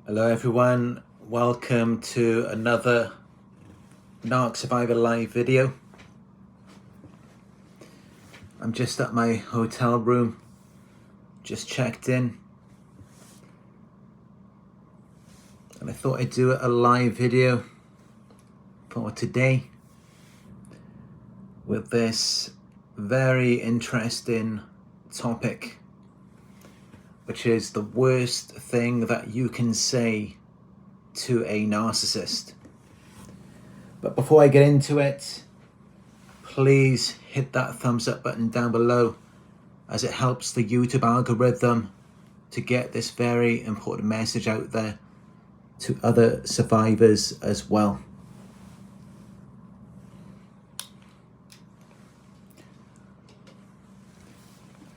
Hello everyone, welcome to another Narc Survivor live video. I'm just at my hotel room, just checked in, and I thought I'd do a live video for today with this very interesting topic, which is the worst thing that you can say to a narcissist. But before I get into it, please hit that thumbs up button down below, as it helps the YouTube algorithm to get this very important message out there to other survivors as well.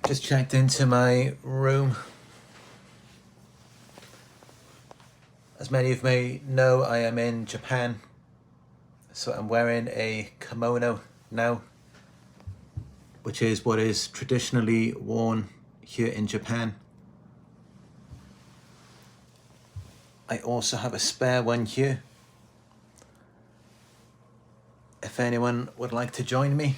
Just checked into my room. As many of you may know, I am in Japan, so I'm wearing a kimono now, which is what is traditionally worn here in Japan. I also have a spare one here, if anyone would like to join me.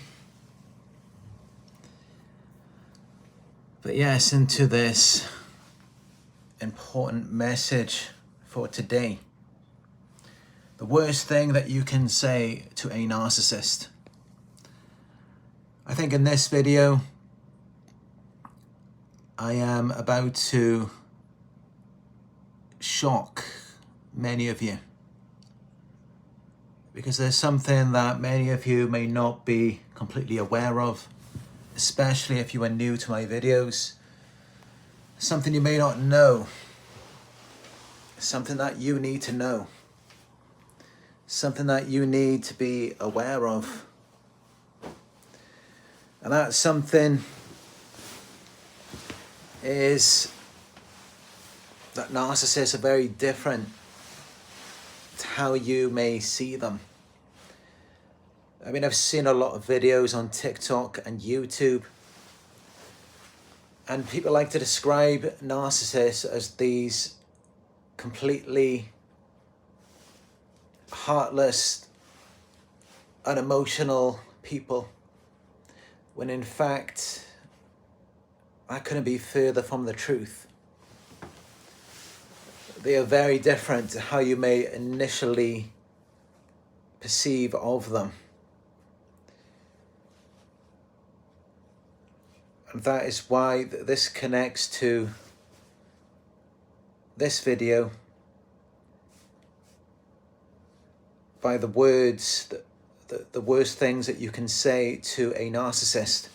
But yes, into this important message for today. The worst thing that you can say to a narcissist. I think in this video, I am about to shock many of you, because there's something that many of you may not be completely aware of, especially if you are new to my videos. Something you may not know, something that you need to know, something that you need to be aware of. And that something is that narcissists are very different to how you may see them. I mean, I've seen a lot of videos on TikTok and YouTube, and people like to describe narcissists as these completely heartless, unemotional people, when in fact, that couldn't be further from the truth. They are very different to how you may initially perceive of them. And that is why this connects to this video by the words, the worst things that you can say to a narcissist,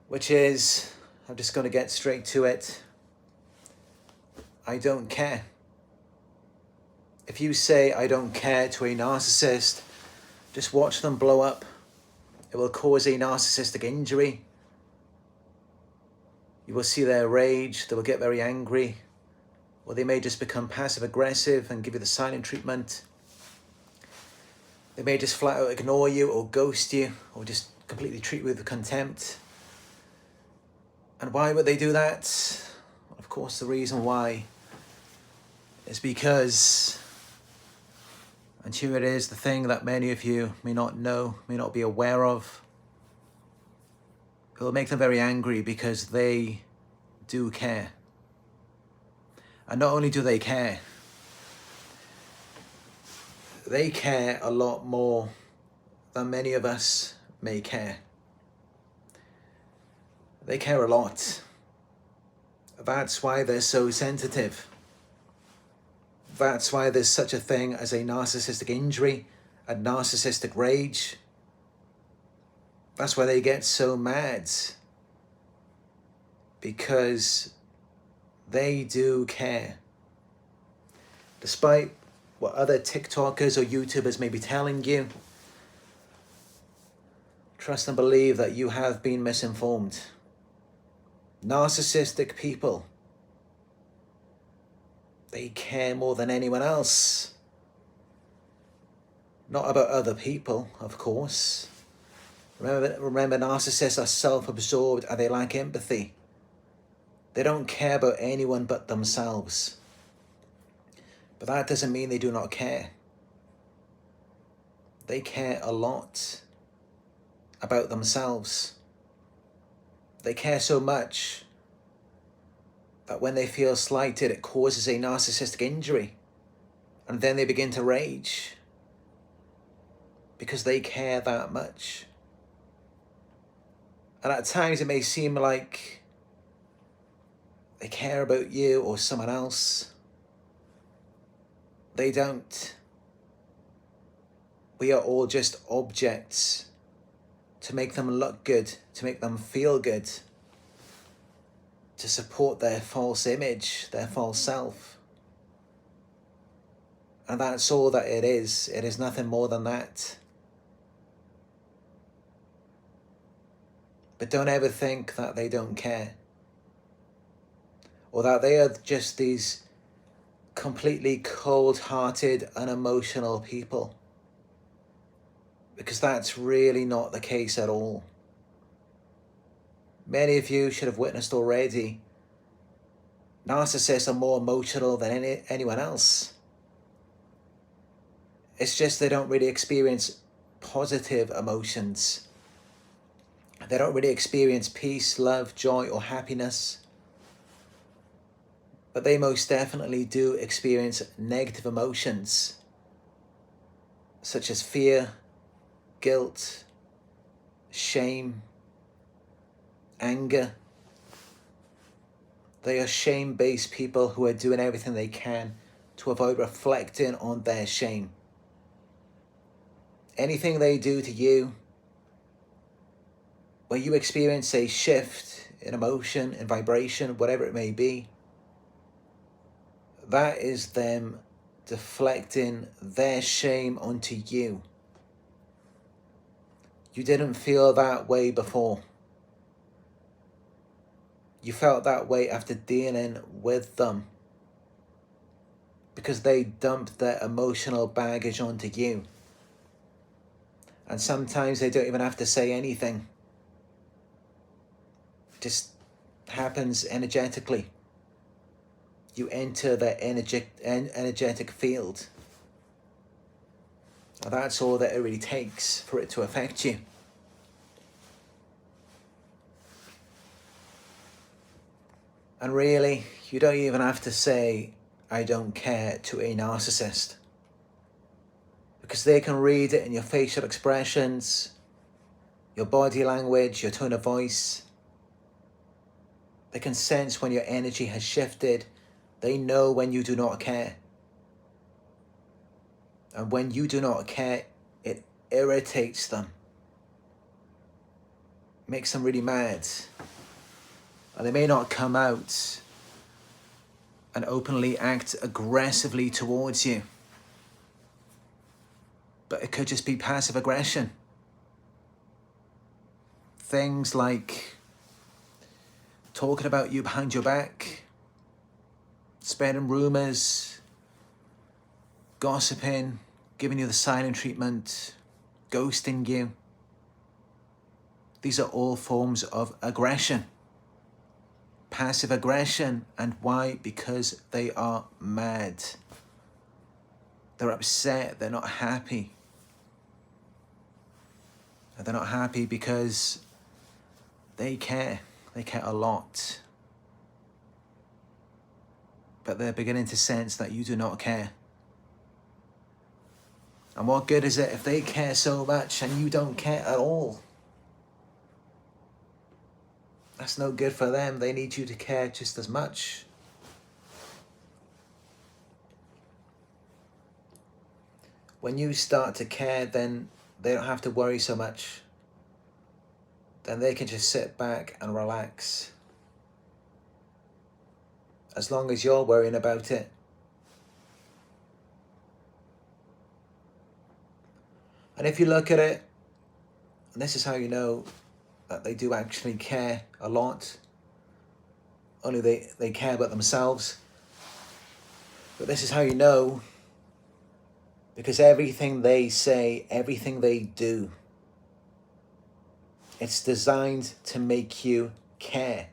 which is, I'm just going to get straight to it, I don't care. If you say I don't care to a narcissist, just watch them blow up. It will cause a narcissistic injury. You will see their rage, they will get very angry, or they may just become passive aggressive and give you the silent treatment. They may just flat out ignore you or ghost you, or just completely treat you with contempt. And why would they do that? Of course, the reason why is because, and here it is, the thing that many of you may not know, may not be aware of. It will make them very angry because they do care. And not only do they care a lot more than many of us may care. They care a lot. That's why they're so sensitive. That's why there's such a thing as a narcissistic injury, a narcissistic rage. That's why they get so mad. Because they do care. Despite what other TikTokers or YouTubers may be telling you, trust and believe that you have been misinformed. Narcissistic people, they care more than anyone else. Not about other people, of course. Remember, narcissists are self-absorbed and they lack empathy. They don't care about anyone but themselves. But that doesn't mean they do not care. They care a lot about themselves. They care so much that when they feel slighted, it causes a narcissistic injury. And then they begin to rage because they care that much. And at times it may seem like they care about you or someone else. They don't. We are all just objects to make them look good, to make them feel good, to support their false image, their false self. And that's all that it is. It is nothing more than that. But don't ever think that they don't care, or that they are just these completely cold-hearted, unemotional people. Because that's really not the case at all. Many of you should have witnessed already, narcissists are more emotional than anyone else. It's just they don't really experience positive emotions. They don't really experience peace, love, joy, or happiness. But they most definitely do experience negative emotions, such as fear, guilt, shame, anger. They are shame-based people who are doing everything they can to avoid reflecting on their shame. Anything they do to you, where you experience a shift in emotion, in vibration, whatever it may be, that is them deflecting their shame onto you. You didn't feel that way before. You felt that way after dealing with them because they dumped their emotional baggage onto you. And sometimes they don't even have to say anything. It just happens energetically. You enter their energetic field. And that's all that it really takes for it to affect you. And really, you don't even have to say, "I don't care" to a narcissist. Because they can read it in your facial expressions, your body language, your tone of voice. They can sense when your energy has shifted. They know when you do not care. And when you do not care, it irritates them. It makes them really mad. And they may not come out and openly act aggressively towards you. But it could just be passive aggression. Things like talking about you behind your back, spreading rumors, gossiping, giving you the silent treatment, ghosting you. These are all forms of aggression. Passive aggression. And why? Because they are mad. They're upset. They're not happy. And they're not happy because they care. They care a lot. But they're beginning to sense that you do not care. And what good is it if they care so much and you don't care at all? That's no good for them. They need you to care just as much. When you start to care, then they don't have to worry so much. Then they can just sit back and relax. As long as you're worrying about it. And if you look at it, and this is how you know that they do actually care a lot. Only they care about themselves. But this is how you know, because everything they say, everything they do, it's designed to make you care.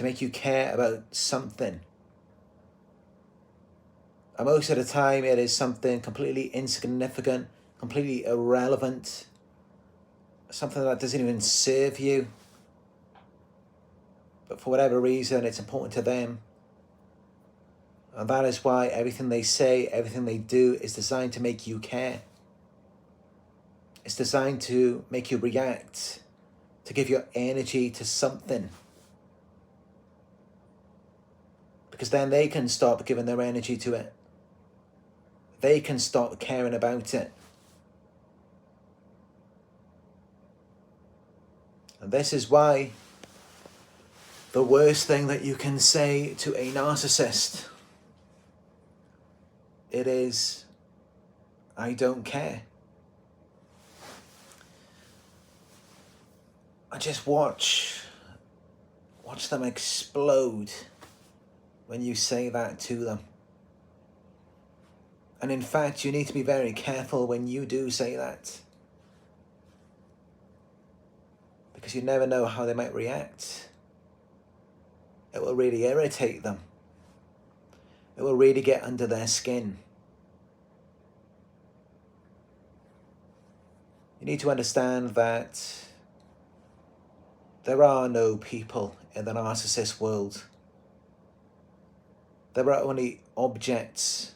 to make you care about something. And most of the time it is something completely insignificant, completely irrelevant, something that doesn't even serve you. But for whatever reason, it's important to them. And that is why everything they say, everything they do is designed to make you care. It's designed to make you react, to give your energy to something. Because then they can stop giving their energy to it. They can stop caring about it. And this is why the worst thing that you can say to a narcissist, it is, I don't care. I just watch them explode when you say that to them. And in fact, you need to be very careful when you do say that. Because you never know how they might react. It will really irritate them. It will really get under their skin. You need to understand that there are no people in the narcissist world. There are only objects.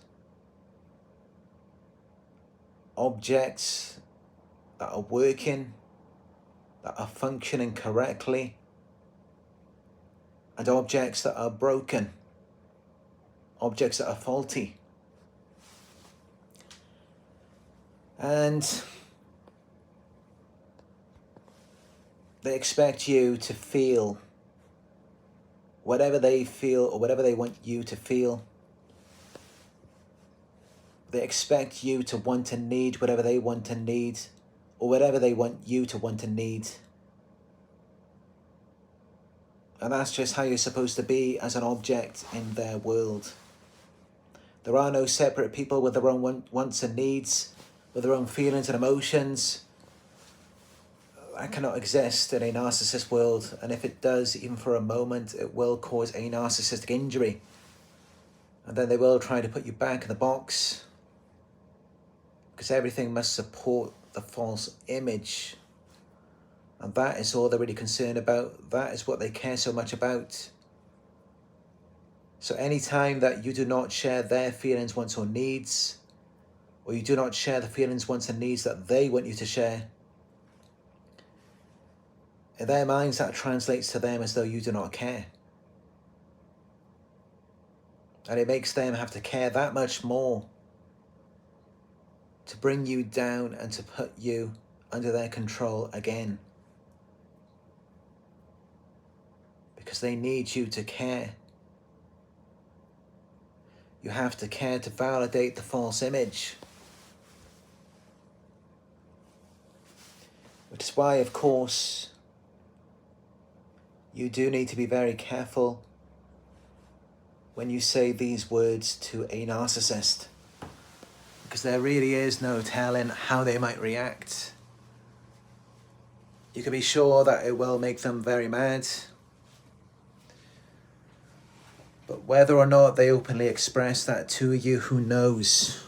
Objects that are working, that are functioning correctly, and objects that are broken, objects that are faulty. And they expect you to feel whatever they feel or whatever they want you to feel. They expect you to want to need whatever they want to need, or whatever they want you to want to need. And that's just how you're supposed to be as an object in their world. There are no separate people with their own wants and needs, with their own feelings and emotions. That cannot exist in a narcissist world, and if it does, even for a moment, it will cause a narcissistic injury. And then they will try to put you back in the box, because everything must support the false image. And that is all they're really concerned about. That is what they care so much about. So anytime that you do not share their feelings, wants or needs, or you do not share the feelings, wants and needs that they want you to share, in their minds that translates to them as though you do not care. And it makes them have to care that much more to bring you down and to put you under their control again. Because they need you to care. You have to care to validate the false image. Which is why, of course, you do need to be very careful when you say these words to a narcissist. Because there really is no telling how they might react. You can be sure that it will make them very mad. But whether or not they openly express that to you, who knows?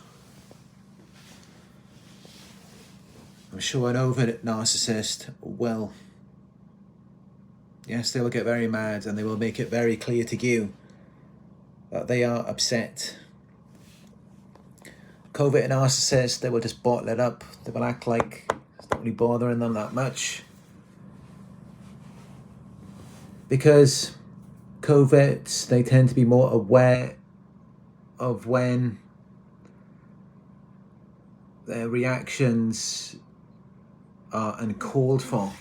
I'm sure an overt narcissist will. Yes, they will get very mad, and they will make it very clear to you that they are upset. Covert narcissists, they will just bottle it up. They will act like it's not really bothering them that much. Because coverts, they tend to be more aware of when their reactions are uncalled for,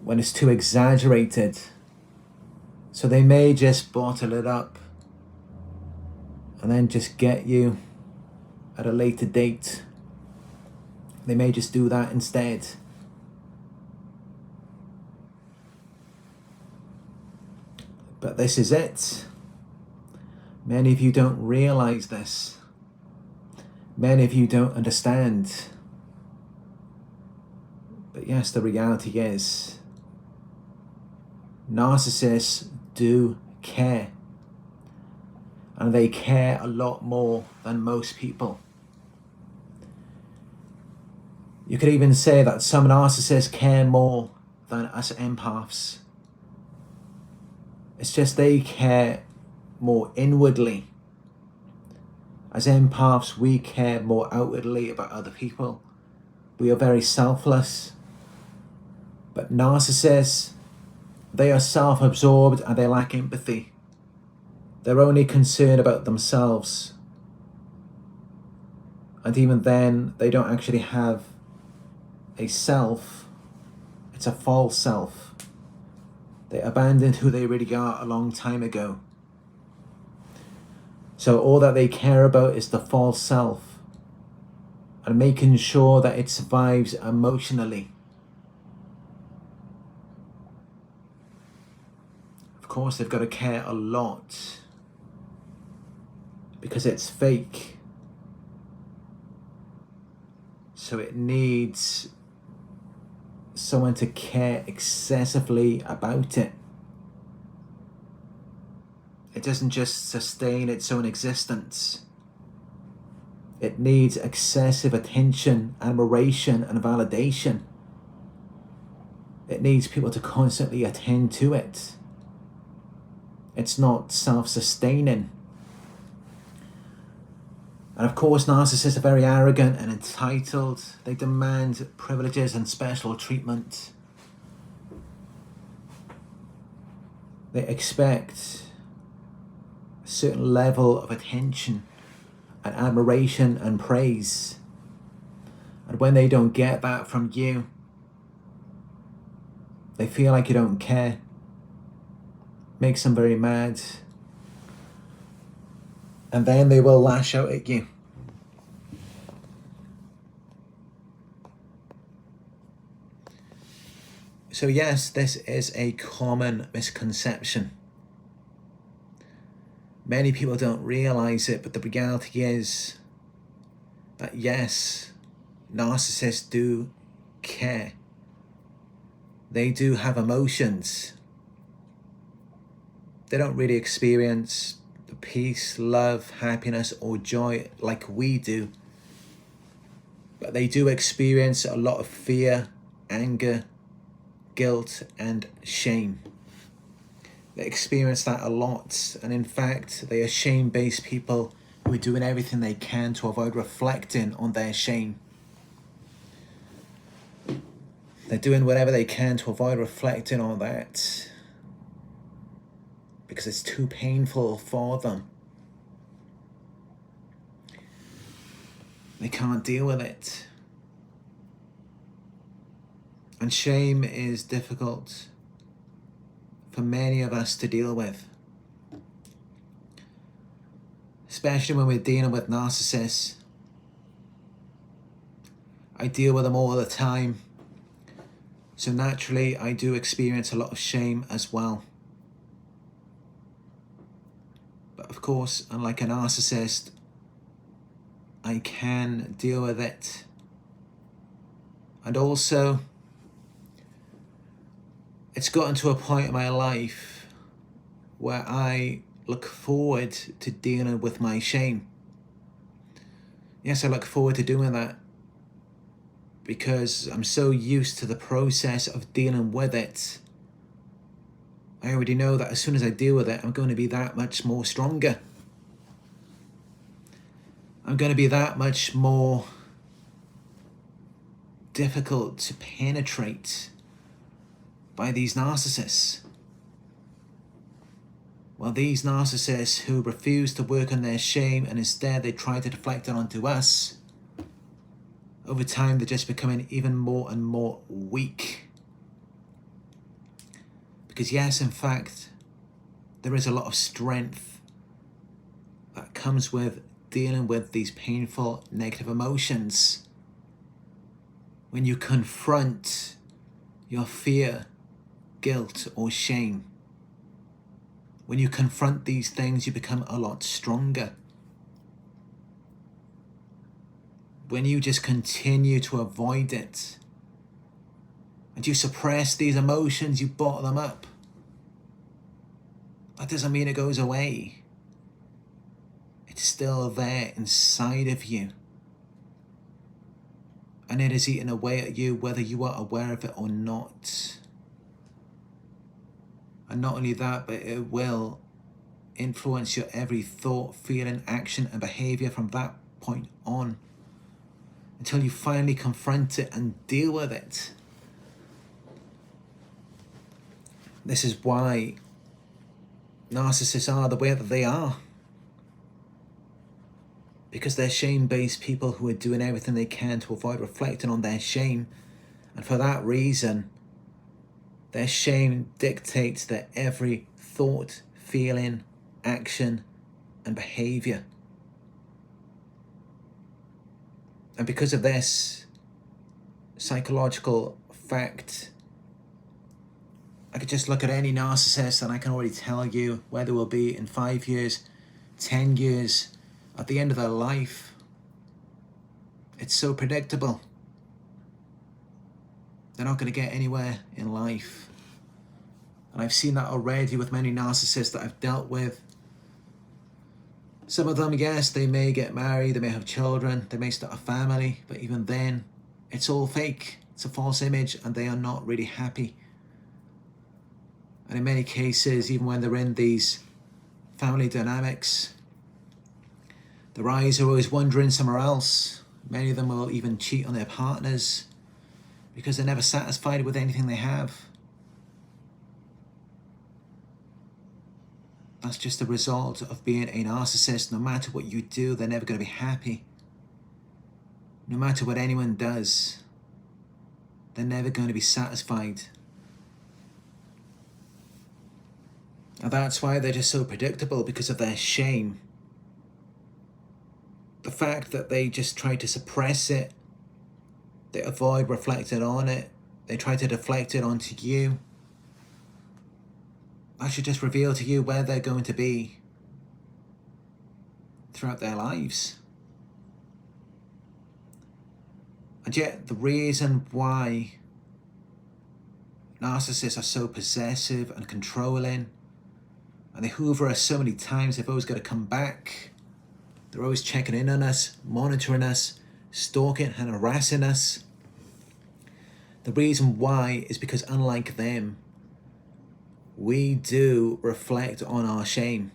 when it's too exaggerated. So they may just bottle it up and then just get you at a later date. They may just do that instead. But this is it. Many of you don't realize this. Many of you don't understand. But yes, the reality is narcissists do care. And they care a lot more than most people. You could even say that some narcissists care more than us empaths. It's just they care more inwardly. As empaths, we care more outwardly about other people. We are very selfless. But narcissists, they are self-absorbed and they lack empathy. They're only concerned about themselves. And even then, they don't actually have a self. It's a false self. They abandoned who they really are a long time ago. So all that they care about is the false self and making sure that it survives emotionally. Of course, they've got to care a lot because it's fake. So it needs someone to care excessively about it. It doesn't just sustain its own existence. It needs excessive attention, admiration, and validation. It needs people to constantly attend to it. It's not self-sustaining. And of course, narcissists are very arrogant and entitled. They demand privileges and special treatment. They expect a certain level of attention and admiration and praise. And when they don't get that from you, they feel like you don't care. Makes them very mad. And then they will lash out at you. So yes, this is a common misconception. Many people don't realize it, but the reality is that yes, narcissists do care. They do have emotions. They don't really experience the peace, love, happiness, or joy like we do. But they do experience a lot of fear, anger, guilt, and shame. They experience that a lot. And in fact, they are shame-based people who are doing everything they can to avoid reflecting on their shame. They're doing whatever they can to avoid reflecting on that because it's too painful for them. They can't deal with it. And shame is difficult for many of us to deal with. Especially when we're dealing with narcissists. I deal with them all the time. So naturally, I do experience a lot of shame as well. But of course, unlike a narcissist, I can deal with it. And also, it's gotten to a point in my life where I look forward to dealing with my shame. Yes, I look forward to doing that because I'm so used to the process of dealing with it. I already know that as soon as I deal with it, I'm going to be that much more stronger. I'm going to be that much more difficult to penetrate by these narcissists. Well, these narcissists who refuse to work on their shame and instead they try to deflect it onto us, over time they're just becoming even more and more weak. Because yes, in fact, there is a lot of strength that comes with dealing with these painful negative emotions. When you confront your fear, guilt, or shame, when you confront these things, you become a lot stronger. When you just continue to avoid it and you suppress these emotions, you bottle them up, That doesn't mean it goes away. It's still there inside of you. And it is eating away at you whether you are aware of it or not. And not only that, but it will influence your every thought, feeling, action and behavior from that point on, until you finally confront it and deal with it. This is why narcissists are the way that they are. Because they're shame-based people who are doing everything they can to avoid reflecting on their shame. And for that reason, their shame dictates their every thought, feeling, action, and behavior. And because of this psychological fact, I could just look at any narcissist and I can already tell you where they will be in 5 years, 10 years, at the end of their life. It's so predictable. They're not going to get anywhere in life. And I've seen that already with many narcissists that I've dealt with. Some of them, yes, they may get married, they may have children, they may start a family, but even then, it's all fake. It's a false image and they are not really happy. And in many cases, even when they're in these family dynamics, their eyes are always wandering somewhere else. Many of them will even cheat on their partners because they're never satisfied with anything they have. That's just the result of being a narcissist. No matter what you do, they're never going to be happy. No matter what anyone does, they're never going to be satisfied. And that's why they're just so predictable, because of their shame. The fact that they just try to suppress it, they avoid reflecting on it, they try to deflect it onto you. That should just reveal to you where they're going to be throughout their lives. And yet the reason why narcissists are so possessive and controlling, and they hoover us so many times, they've always got to come back. They're always checking in on us, monitoring us, stalking and harassing us. The reason why is because, unlike them, we do reflect on our shame.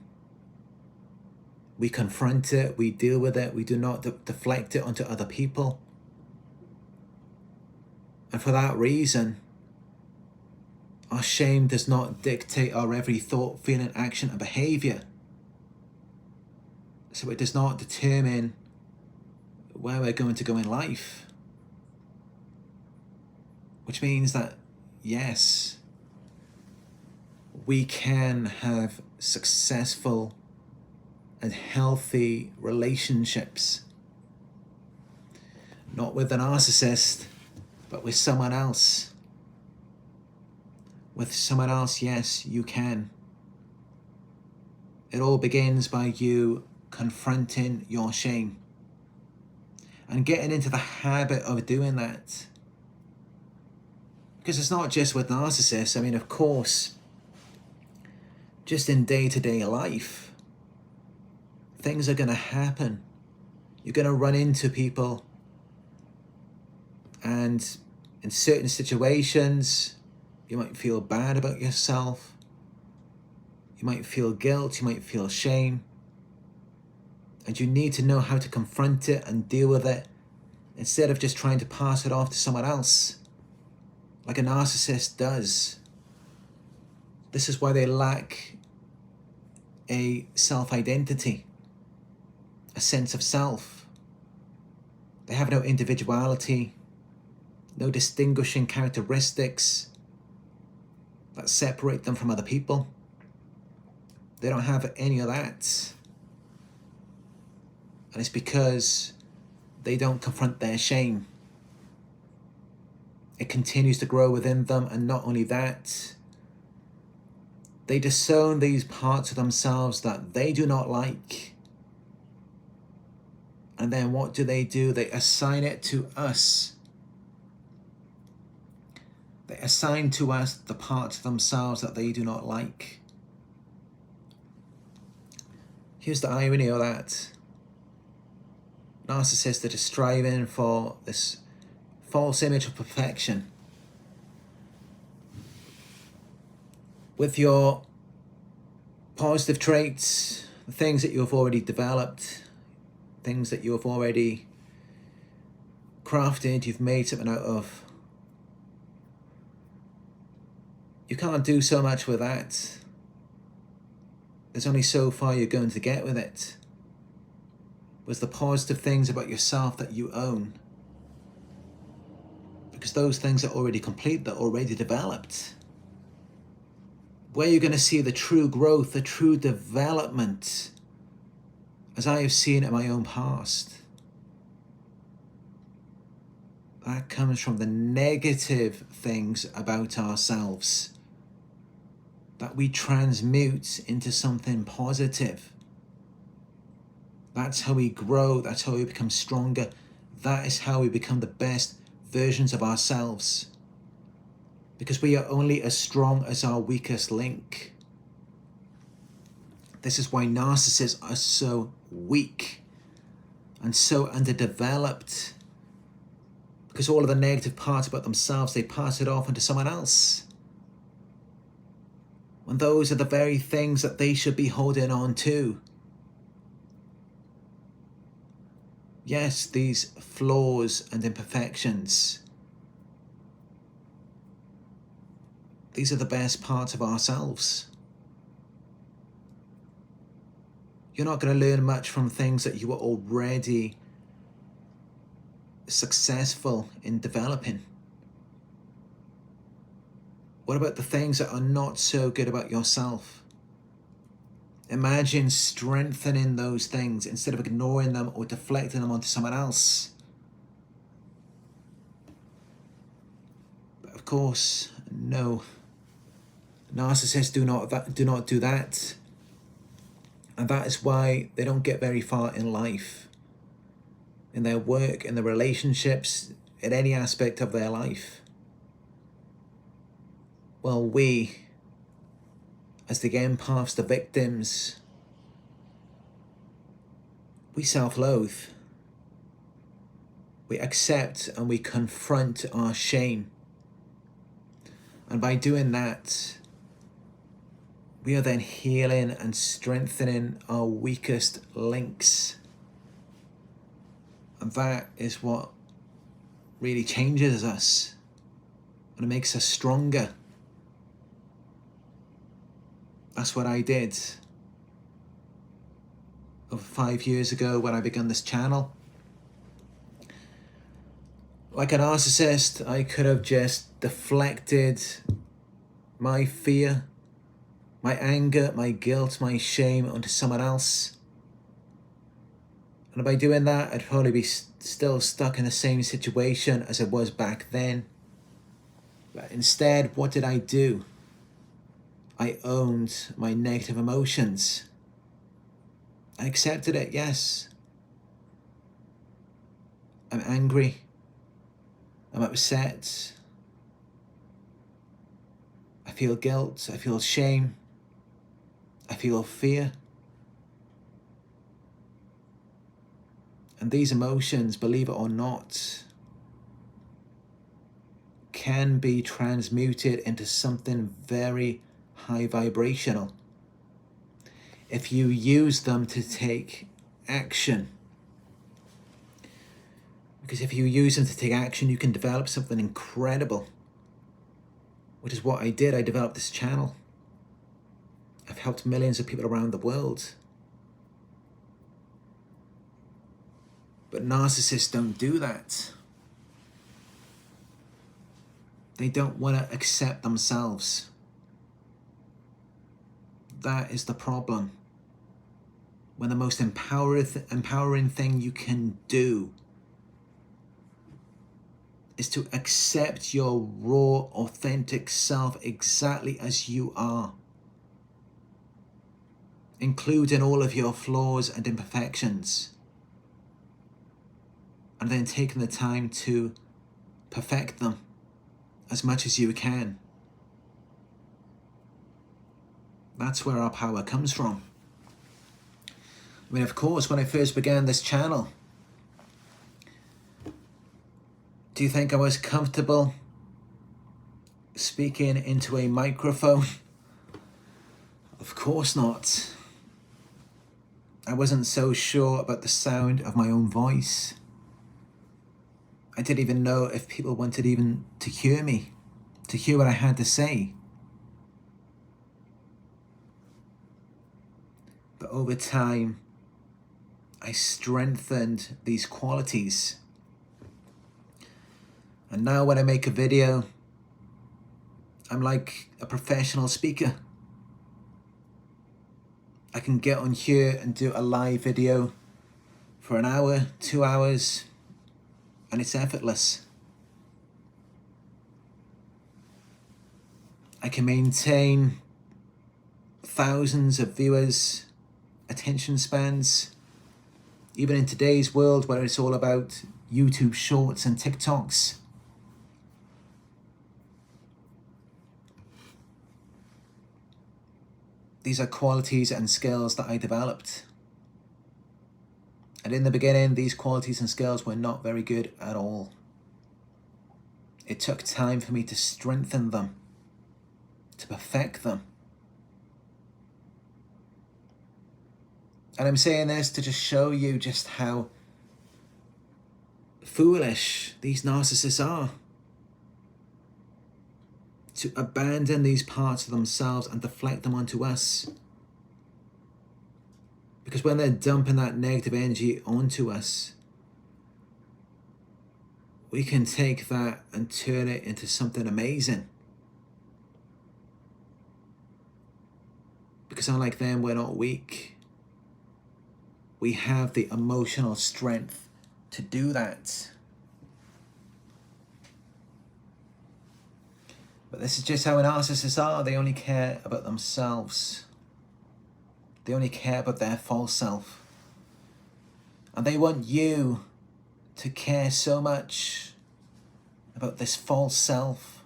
We confront it, we deal with it, we do not deflect it onto other people. And for that reason, our shame does not dictate our every thought, feeling, action and behavior. So it does not determine where we're going to go in life. Which means that, yes, we can have successful and healthy relationships. Not with the narcissist, but with someone else. With someone else, yes, you can. It all begins by you confronting your shame and getting into the habit of doing that. Because it's not just with narcissists. I mean, of course, just in day-to-day life, things are going to happen. You're going to run into people, and in certain situations, you might feel bad about yourself. You might feel guilt, you might feel shame. And you need to know how to confront it and deal with it instead of just trying to pass it off to someone else, like a narcissist does. This is why they lack a self-identity, a sense of self. They have no individuality, no distinguishing characteristics that separate them from other people. They don't have any of that. And it's because they don't confront their shame. It continues to grow within them, and not only that, they disown these parts of themselves that they do not like. And then what do? They assign it to us. They assign to us the parts of themselves that they do not like. Here's the irony of that. Narcissists that are striving for this false image of perfection. With your positive traits, the things that you have already developed, things that you have already crafted, you've made something out of. You can't do so much with that. There's only so far you're going to get with it. With the positive things about yourself that you own. Because those things are already complete, they're already developed. Where you're going to see the true growth, the true development, as I have seen in my own past, that comes from the negative things about ourselves that we transmute into something positive. That's how we grow, that's how we become stronger, that is how we become the best versions of ourselves. Because we are only as strong as our weakest link. This is why narcissists are so weak and so underdeveloped. Because all of the negative parts about themselves, they pass it off onto someone else. When those are the very things that they should be holding on to. Yes, these flaws and imperfections, these are the best parts of ourselves. You're not going to learn much from things that you are already successful in developing. What about the things that are not so good about yourself? Imagine strengthening those things instead of ignoring them or deflecting them onto someone else. But of course, no. Narcissists do not do that. And that is why they don't get very far in life. In their work, in their relationships, in any aspect of their life. Well, we, as the empaths, the victims, we self-loathe. We accept and we confront our shame. And by doing that, we are then healing and strengthening our weakest links. And that is what really changes us. And it makes us stronger. That's what I did over 5 years ago when I began this channel. Like a narcissist, I could have just deflected my fear, my anger, my guilt, my shame onto someone else. And by doing that, I'd probably be still stuck in the same situation as I was back then. But instead, what did I do? I owned my negative emotions. I accepted it, yes. I'm angry. I'm upset. I feel guilt. I feel shame. I feel fear. And these emotions, believe it or not, can be transmuted into something very high vibrational if you use them to take action. Because if you use them to take action, you can develop something incredible, which is what I did. I developed this channel. I've helped millions of people around the world. But narcissists don't do that. They don't want to accept themselves. That is the problem. When the most empowering thing you can do is to accept your raw, authentic self exactly as you are, including all of your flaws and imperfections, and then taking the time to perfect them as much as you can. That's where our power comes from. I mean, of course, when I first began this channel, do you think I was comfortable speaking into a microphone? Of course not. I wasn't so sure about the sound of my own voice. I didn't even know if people wanted even to hear me, to hear what I had to say. But over time, I strengthened these qualities. And now when I make a video, I'm like a professional speaker. I can get on here and do a live video for an hour, 2 hours, and it's effortless. I can maintain thousands of viewers' attention spans, even in today's world where it's all about YouTube shorts and TikToks. These are qualities and skills that I developed. And in the beginning, these qualities and skills were not very good at all. It took time for me to strengthen them, to perfect them. And I'm saying this to just show you just how foolish these narcissists are. To abandon these parts of themselves and deflect them onto us. Because when they're dumping that negative energy onto us, we can take that and turn it into something amazing. Because unlike them, we're not weak. We have the emotional strength to do that. But this is just how narcissists are. They only care about themselves. They only care about their false self. And they want you to care so much about this false self,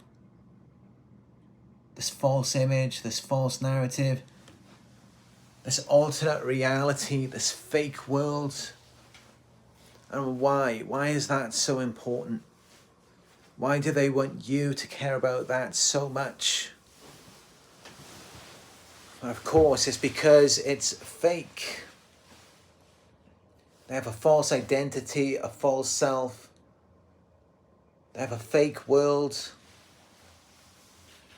this false image, this false narrative, this alternate reality, this fake world. And why? Why is that so important? Why do they want you to care about that so much? Well, of course, it's because it's fake. They have a false identity, a false self. They have a fake world.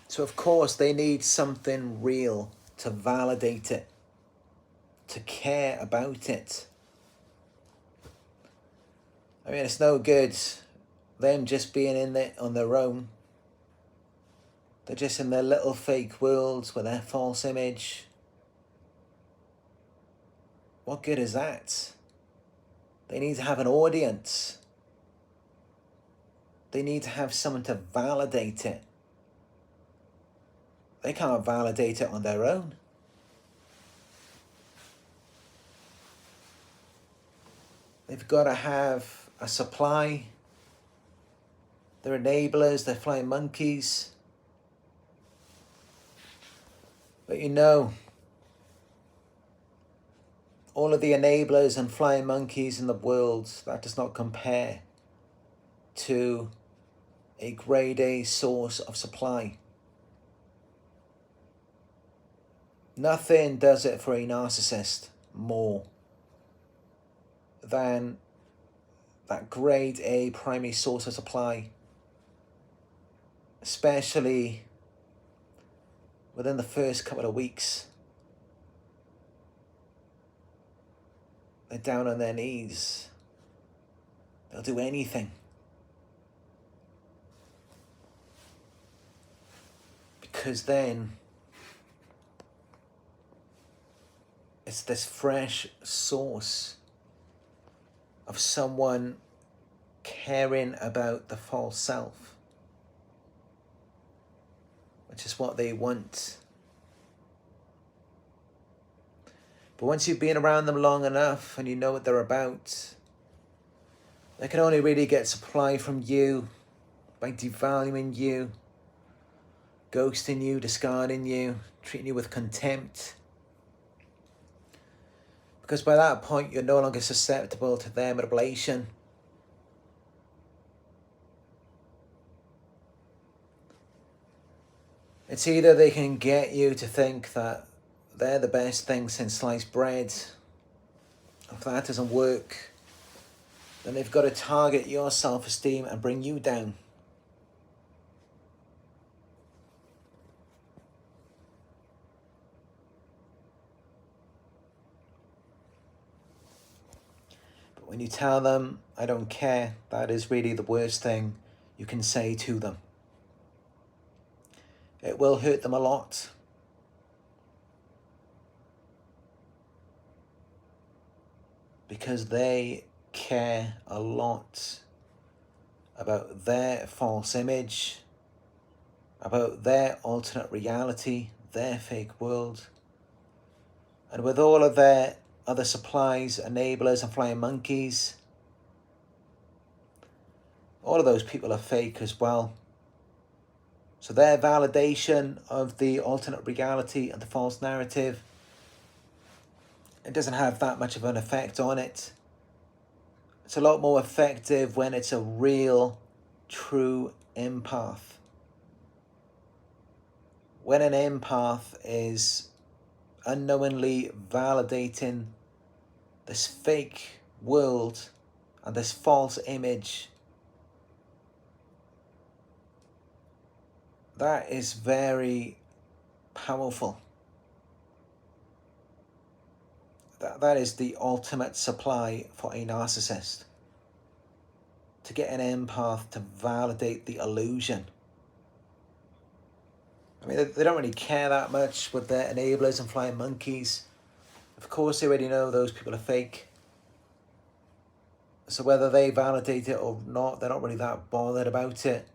So of course they need something real to validate it, to care about it. I mean, it's no good them just being in it on their own. They're just in their little fake worlds with their false image. What good is that? They need to have an audience. They need to have someone to validate it. They can't validate it on their own. They've got to have a supply. They're enablers, they're flying monkeys. But you know, all of the enablers and flying monkeys in the world, that does not compare to a grade A source of supply. Nothing does it for a narcissist more than that grade A primary source of supply. Especially within the first couple of weeks. They're down on their knees. They'll do anything. Because then it's this fresh source of someone caring about the false self, which is what they want. But once you've been around them long enough and you know what they're about, they can only really get supply from you by devaluing you, ghosting you, discarding you, treating you with contempt. Because by that point, you're no longer susceptible to their manipulation. It's either they can get you to think that they're the best thing since sliced bread. If that doesn't work, then they've got to target your self-esteem and bring you down. But when you tell them, I don't care, that is really the worst thing you can say to them. It will hurt them a lot. Because they care a lot about their false image, about their alternate reality, their fake world. And with all of their other supplies, enablers and flying monkeys, all of those people are fake as well. So their validation of the alternate reality and the false narrative, it doesn't have that much of an effect on it. It's a lot more effective when it's a real, true empath. When an empath is unknowingly validating this fake world and this false image, that is very powerful. That is the ultimate supply for a narcissist. To get an empath to validate the illusion. I mean, they don't really care that much with their enablers and flying monkeys. Of course, they already know those people are fake. So whether they validate it or not, they're not really that bothered about it.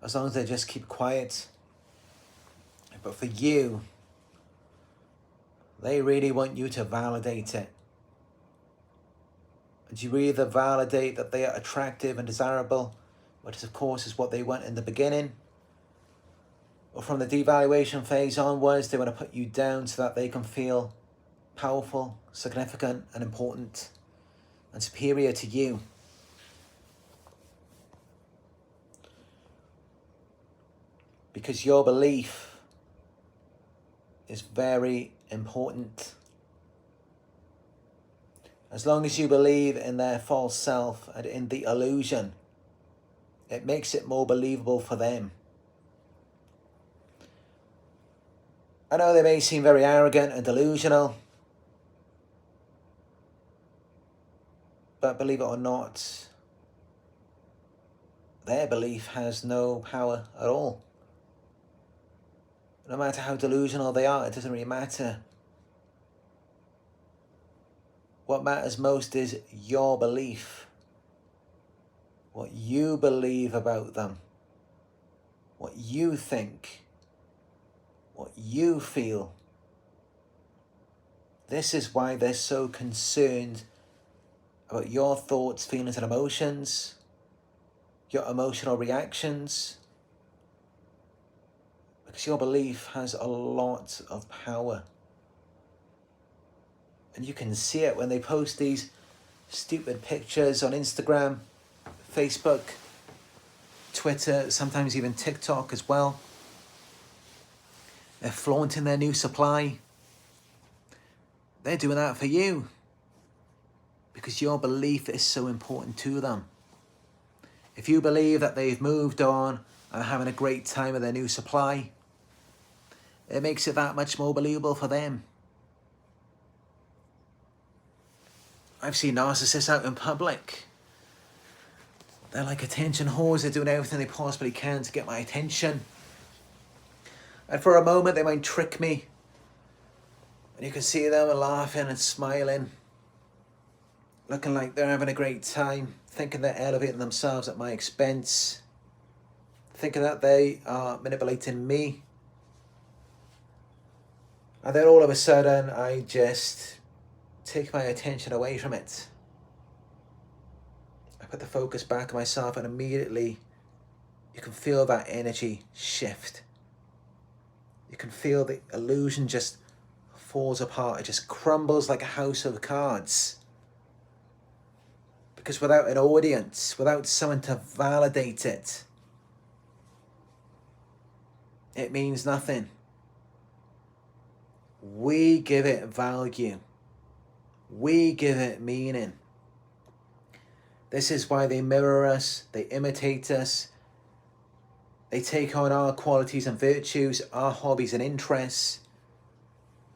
As long as they just keep quiet. But for you, they really want you to validate it. And you either validate that they are attractive and desirable, which of course is what they want in the beginning, or from the devaluation phase onwards, they want to put you down so that they can feel powerful, significant and important and superior to you. Because your belief is very important. As long as you believe in their false self and in the illusion, it makes it more believable for them. I know they may seem very arrogant and delusional, but believe it or not, their belief has no power at all. No matter how delusional they are, it doesn't really matter. What matters most is your belief. What you believe about them. What you think. What you feel. This is why they're so concerned about your thoughts, feelings and emotions. Your emotional reactions. Because your belief has a lot of power. And you can see it when they post these stupid pictures on Instagram, Facebook, Twitter, sometimes even TikTok as well. They're flaunting their new supply. They're doing that for you. Because your belief is so important to them. If you believe that they've moved on and are having a great time with their new supply, it makes it that much more believable for them. I've seen narcissists out in public. They're like attention whores. They're doing everything they possibly can to get my attention. And for a moment, they might trick me. And you can see them laughing and smiling. Looking like they're having a great time. Thinking they're elevating themselves at my expense. Thinking that they are manipulating me. And then all of a sudden, I just take my attention away from it. I put the focus back on myself and immediately you can feel that energy shift. You can feel the illusion just falls apart. It just crumbles like a house of cards. Because without an audience, without someone to validate it, it means nothing. We give it value. We give it meaning. This is why they mirror us, they imitate us, they take on our qualities and virtues, our hobbies and interests,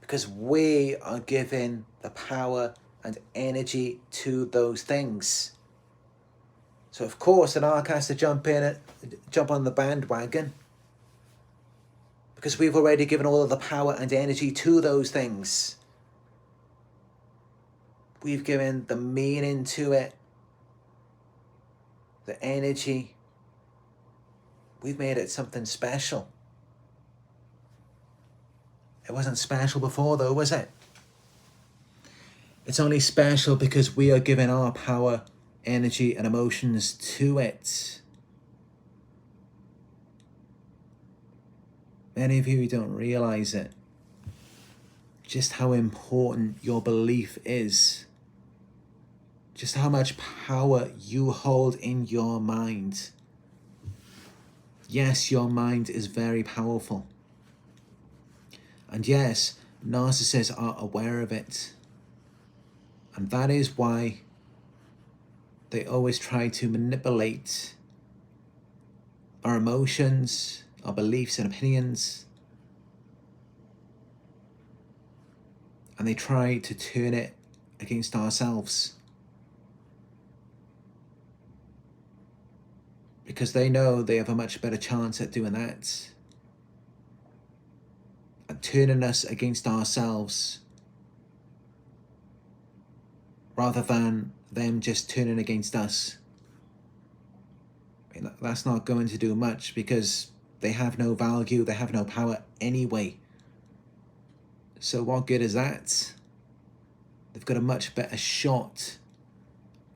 because we are giving the power and energy to those things. So of course the narc has to jump on the bandwagon, because we've already given all of the power and energy to those things. We've given the meaning to it, the energy. We've made it something special. It wasn't special before though, was it? It's only special because we are giving our power, energy and emotions to it. Many of you don't realize it, just how important your belief is, just how much power you hold in your mind. Yes, your mind is very powerful. And yes, narcissists are aware of it. And that is why they always try to manipulate our emotions, our beliefs and opinions. And they try to turn it against ourselves. Because they know they have a much better chance at doing that. At turning us against ourselves. Rather than them just turning against us. I mean, that's not going to do much because they have no value, they have no power anyway. So what good is that? They've got a much better shot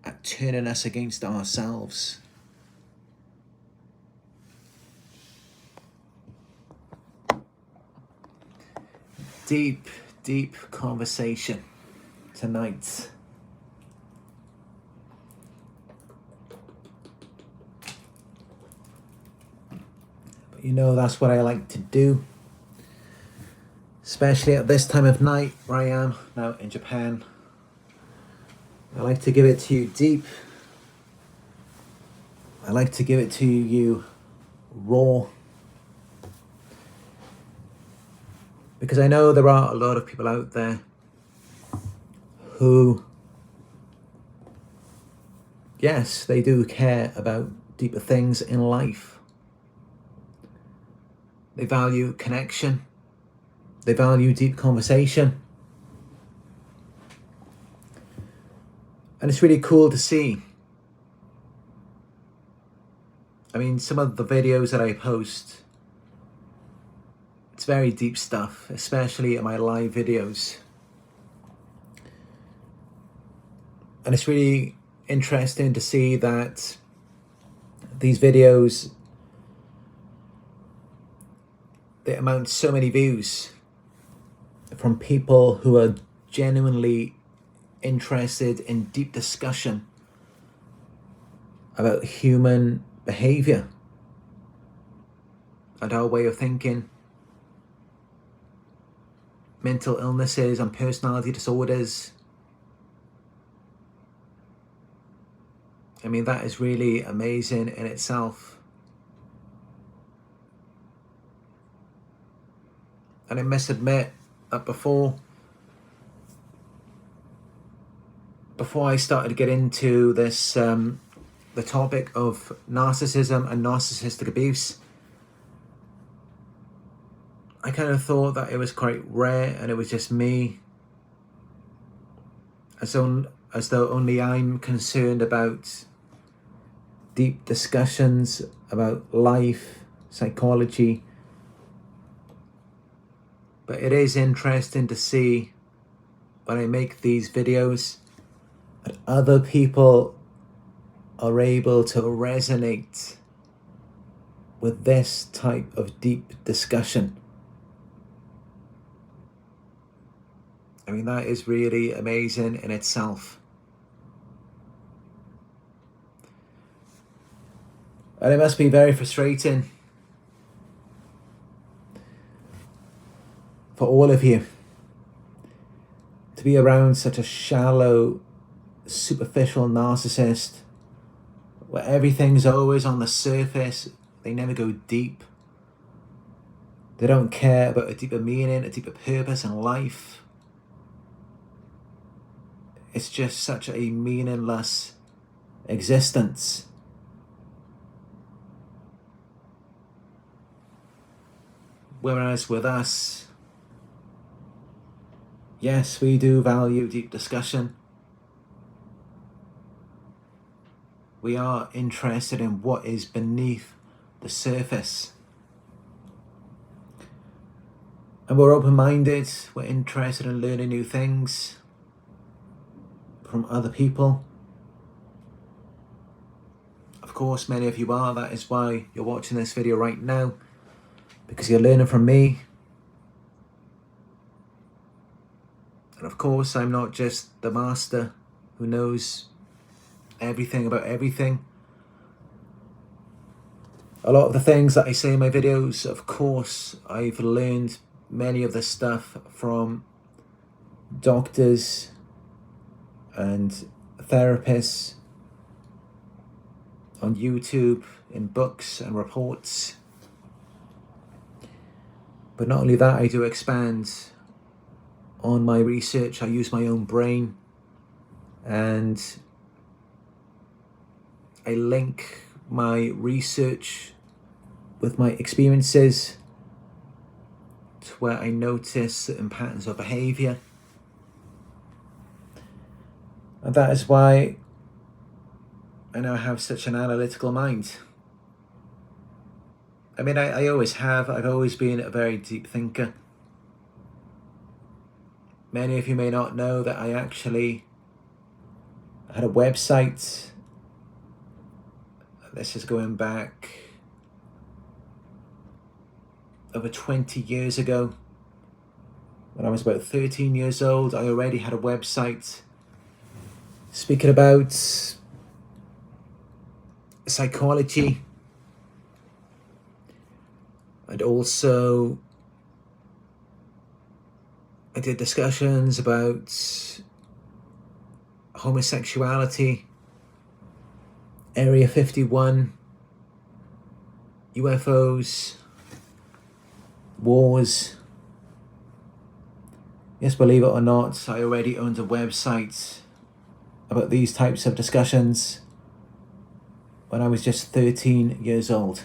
at turning us against ourselves. Deep, deep conversation tonight. But you know, that's what I like to do. Especially at this time of night where I am now in Japan. I like to give it to you deep. I like to give it to you raw. Because I know there are a lot of people out there who, yes, they do care about deeper things in life. They value connection. They value deep conversation. And it's really cool to see. I mean, some of the videos that I post, it's very deep stuff, especially in my live videos. And it's really interesting to see that these videos, they amount to so many views from people who are genuinely interested in deep discussion about human behavior and our way of thinking, mental illnesses and personality disorders. I mean, that is really amazing in itself. And I must admit that before I started to get into this, the topic of narcissism and narcissistic abuse, I kind of thought that it was quite rare and it was just me, as though only I'm concerned about deep discussions about life, psychology. But it is interesting to see when I make these videos that other people are able to resonate with this type of deep discussion. I mean, that is really amazing in itself. And it must be very frustrating for all of you to be around such a shallow, superficial narcissist where everything's always on the surface. They never go deep. They don't care about a deeper meaning, a deeper purpose in life. It's just such a meaningless existence. Whereas with us, yes, we do value deep discussion. We are interested in what is beneath the surface. And we're open-minded, we're interested in learning new things from other people. Of course, many of you are. That is why you're watching this video right now, because you're learning from me. And of course, I'm not just the master who knows everything about everything. A lot of the things that I say in my videos, of course, I've learned many of this stuff from doctors and therapists, on YouTube, in books and reports. But not only that, I do expand on my research. I use my own brain, and I link my research with my experiences to where I notice certain patterns of behavior. And that is why I now have such an analytical mind. I mean, I always have. I've always been a very deep thinker. Many of you may not know that I actually had a website. This is going back over 20 years ago. When I was about 13 years old, I already had a website speaking about psychology, and also I did discussions about homosexuality, Area 51, UFOs, wars. Yes, believe it or not, I already owned a website about these types of discussions when I was just 13 years old.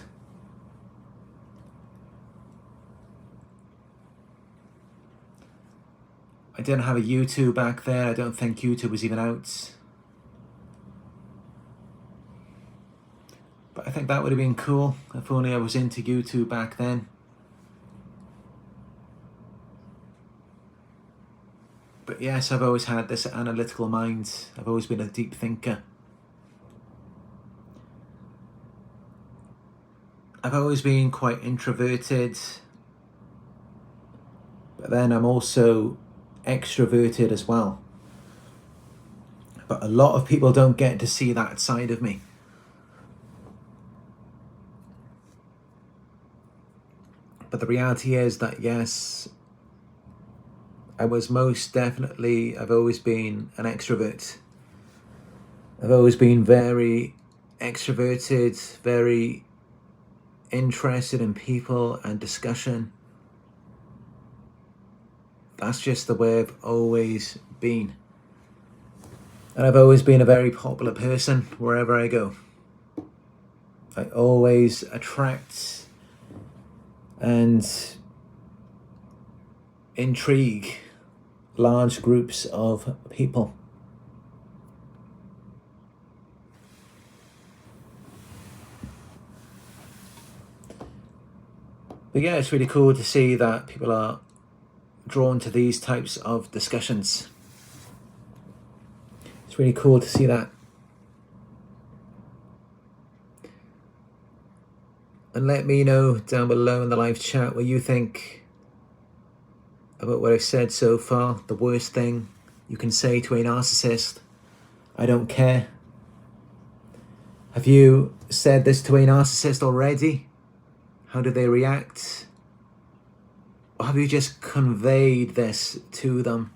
I didn't have a YouTube back then. I don't think YouTube was even out. But I think that would have been cool if only I was into YouTube back then. But yes, I've always had this analytical mind. I've always been a deep thinker. I've always been quite introverted, but then I'm also extroverted as well. But a lot of people don't get to see that side of me. But the reality is that yes, I've always been an extrovert. I've always been very extroverted, very interested in people and discussion. That's just the way I've always been. And I've always been a very popular person wherever I go. I always attract and intrigue large groups of people. But yeah, it's really cool to see that people are drawn to these types of discussions. It's really cool to see that. And let me know down below in the live chat what you think about what I've said so far. The worst thing you can say to a narcissist: I don't care. Have you said this to a narcissist already? How do they react? Or have you just conveyed this to them?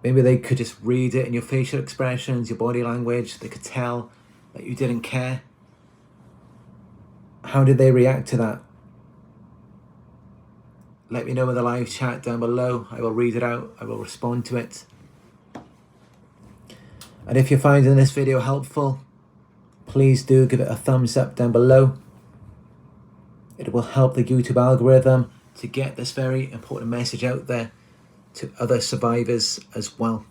Maybe they could just read it in your facial expressions, your body language. They could tell that you didn't care. How did they react to that? Let me know in the live chat down below. I will read it out. I will respond to it. And if you're finding this video helpful, please do give it a thumbs up down below. It will help the YouTube algorithm to get this very important message out there to other survivors as well.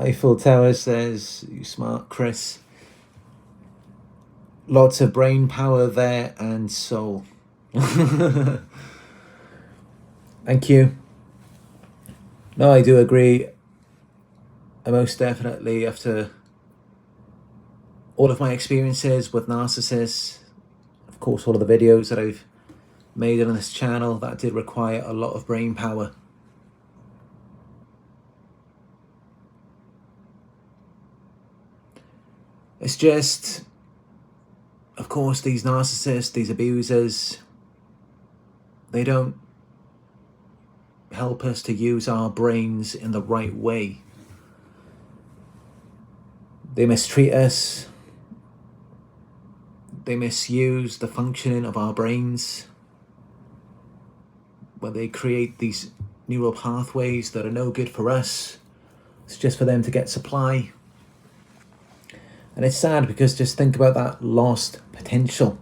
Eiffel Tower says, you smart Chris. Lots of brain power there and soul. Thank you. No, I do agree. I most definitely, after all of my experiences with narcissists, of course all of the videos that I've made on this channel, that did require a lot of brain power. It's just, of course, these narcissists, these abusers, they don't help us to use our brains in the right way. They mistreat us. They misuse the functioning of our brains, where they create these neural pathways that are no good for us. It's just for them to get supply. And it's sad because just think about that lost potential.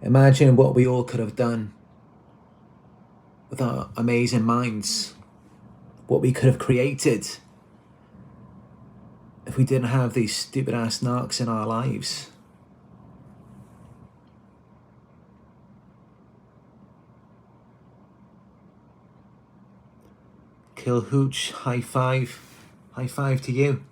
Imagine what we all could have done with our amazing minds, what we could have created if we didn't have these stupid ass narcs in our lives. Kill Hooch, high five to you.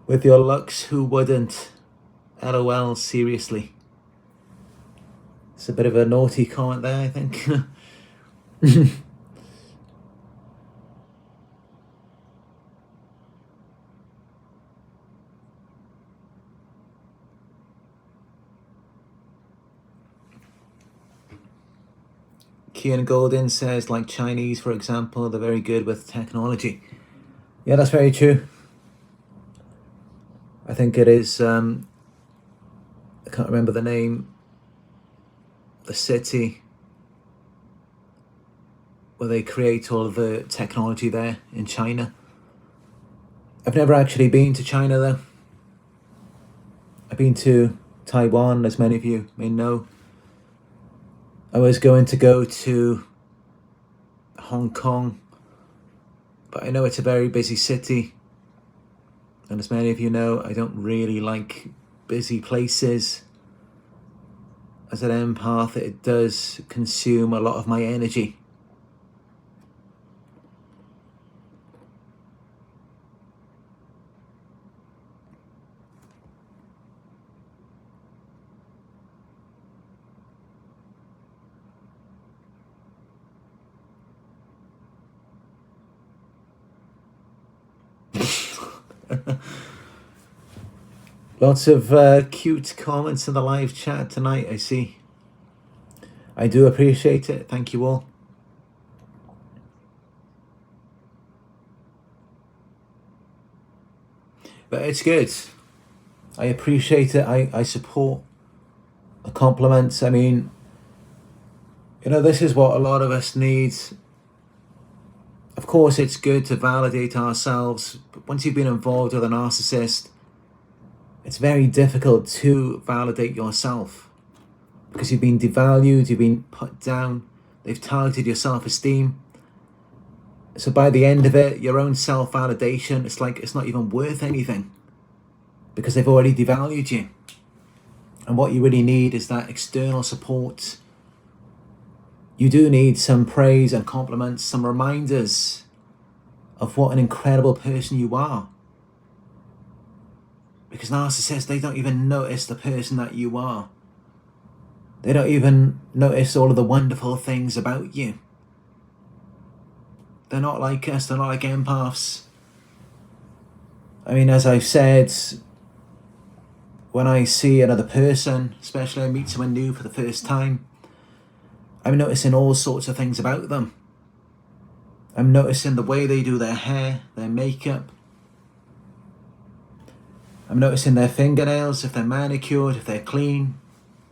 With your looks, who wouldn't? LOL, seriously. It's a bit of a naughty comment there, I think. Kian Golden says, like Chinese, for example, they're very good with technology. Yeah, that's very true. I think it is, I can't remember the name, the city where they create all of the technology there in China. I've never actually been to China though. I've been to Taiwan, as many of you may know. I was going to go to Hong Kong, but I know it's a very busy city. And as many of you know, I don't really like busy places. As an empath, it does consume a lot of my energy. Lots of cute comments in the live chat tonight, I see. I do appreciate it. Thank you all. But it's good. I appreciate it. I support the compliments. I mean, you know, this is what a lot of us need. Of course, it's good to validate ourselves, but once you've been involved with a narcissist, it's very difficult to validate yourself because you've been devalued, you've been put down, they've targeted your self-esteem. So by the end of it, your own self-validation, it's like it's not even worth anything because they've already devalued you. And what you really need is that external support. You do need some praise and compliments, some reminders of what an incredible person you are. Because narcissists, they don't even notice the person that you are. They don't even notice all of the wonderful things about you. They're not like us, they're not like empaths. I mean, as I've said, when I see another person, especially I meet someone new for the first time, I'm noticing all sorts of things about them. I'm noticing the way they do their hair, their makeup. I'm noticing their fingernails, if they're manicured, if they're clean,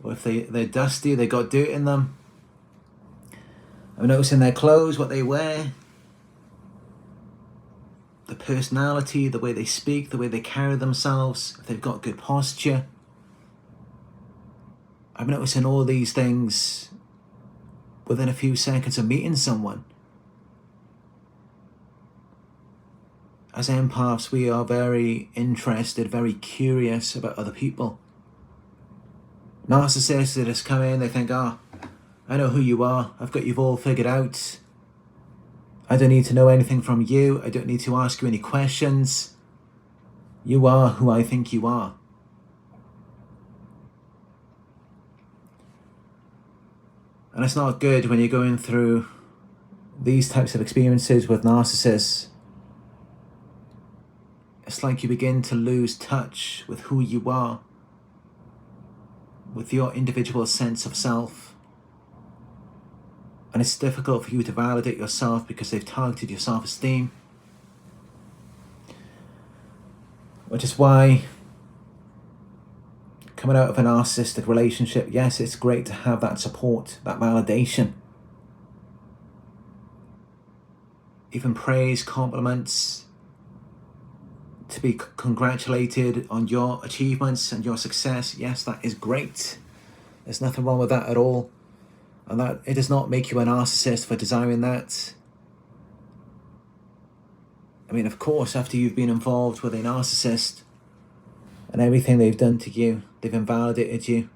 or if they're dusty, they got dirt in them. I'm noticing their clothes, what they wear, the personality, the way they speak, the way they carry themselves, if they've got good posture. I'm noticing all these things within a few seconds of meeting someone. As empaths, we are very interested, very curious about other people. Narcissists, they just come in, they think, I know who you are, I've got you all figured out. I don't need to know anything from you, I don't need to ask you any questions. You are who I think you are. And it's not good when you're going through these types of experiences with narcissists. It's like you begin to lose touch with who you are, with your individual sense of self. And it's difficult for you to validate yourself because they've targeted your self-esteem. Which is why coming out of a narcissistic relationship, yes, it's great to have that support, that validation. Even praise, compliments, to be congratulated on your achievements and your success. Yes, that is great. There's nothing wrong with that at all. And that it does not make you a narcissist for desiring that. I mean, of course, after you've been involved with a narcissist and everything they've done to you, they've invalidated you.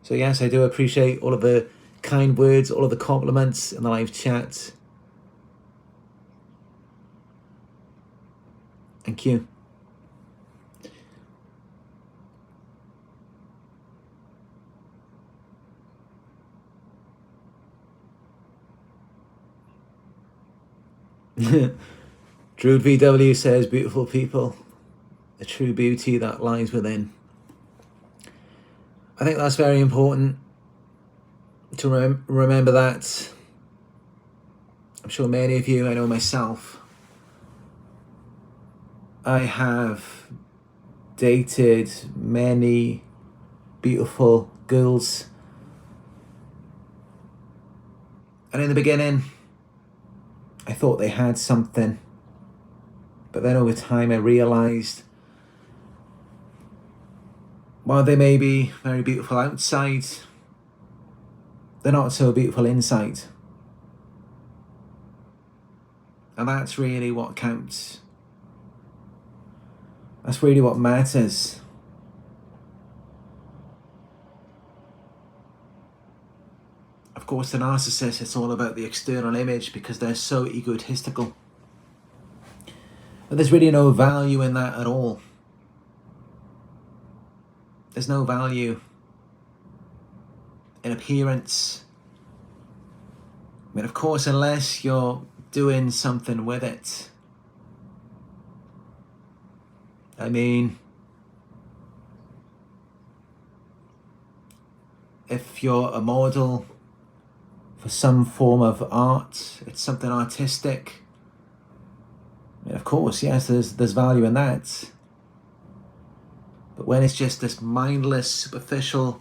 So yes, I do appreciate all of the kind words, all of the compliments in the live chat. Thank you. Druid VW says, beautiful people, the true beauty that lies within. I think that's very important to remember that. I'm sure many of you, I know myself, I have dated many beautiful girls. And in the beginning, I thought they had something. But then over time I realized, while they may be very beautiful outside, they're not so beautiful inside. And that's really what counts. That's really what matters. Of course, the narcissist, it's all about the external image because they're so egotistical. But there's really no value in that at all. There's no value in appearance. I mean, of course, unless you're doing something with it, I mean, if you're a model for some form of art, it's something artistic, I mean, of course, yes, there's value in that. But when it's just this mindless, superficial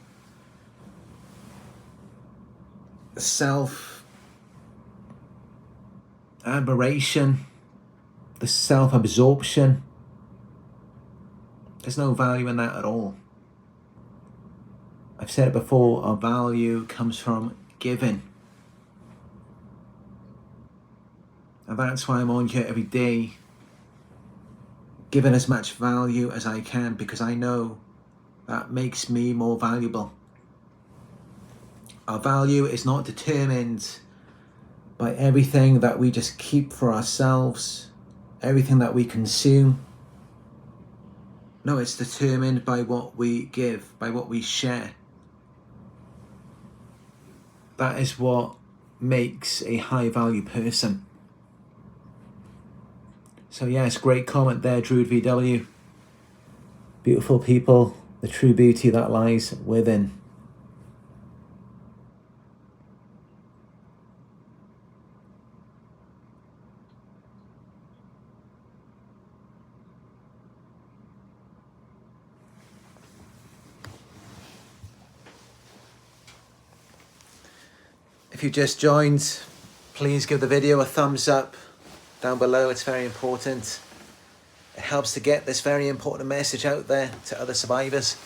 self-admiration, the self-absorption, there's no value in that at all. I've said it before, our value comes from giving. And that's why I'm on here every day, giving as much value as I can, because I know that makes me more valuable. Our value is not determined by everything that we just keep for ourselves, everything that we consume. No, it's determined by what we give, by what we share. That is what makes a high value person. So yes, great comment there, Druid VW. Beautiful people, the true beauty that lies within. If you just joined, please give the video a thumbs up down below. It's very important. It helps to get this very important message out there to other survivors.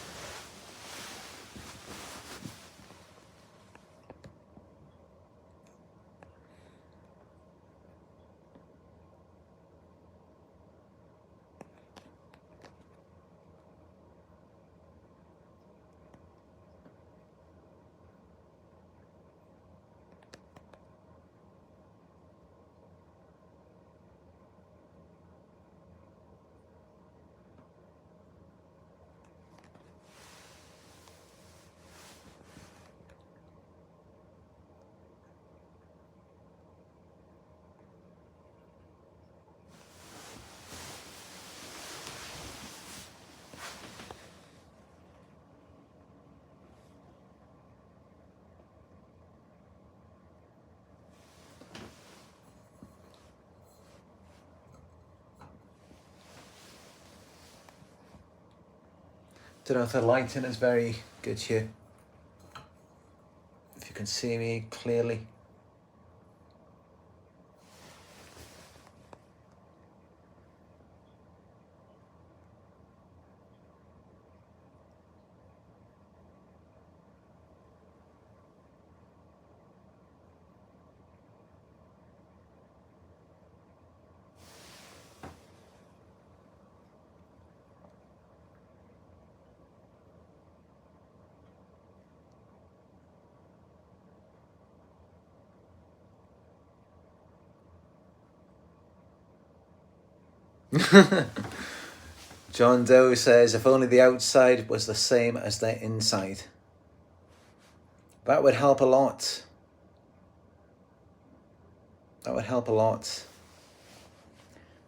Don't know if the lighting is very good here. If you can see me clearly. John Doe says, if only the outside was the same as the inside. That would help a lot. That would help a lot.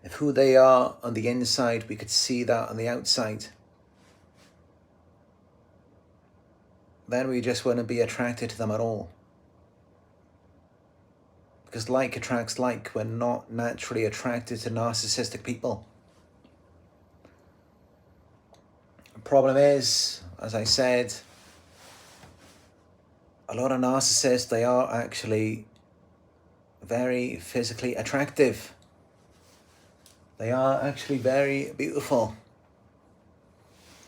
If who they are on the inside, we could see that on the outside, then we just wouldn't be attracted to them at all. Because like attracts like. We're not naturally attracted to narcissistic people. The problem is, as I said, a lot of narcissists, they are actually very physically attractive. They are actually very beautiful,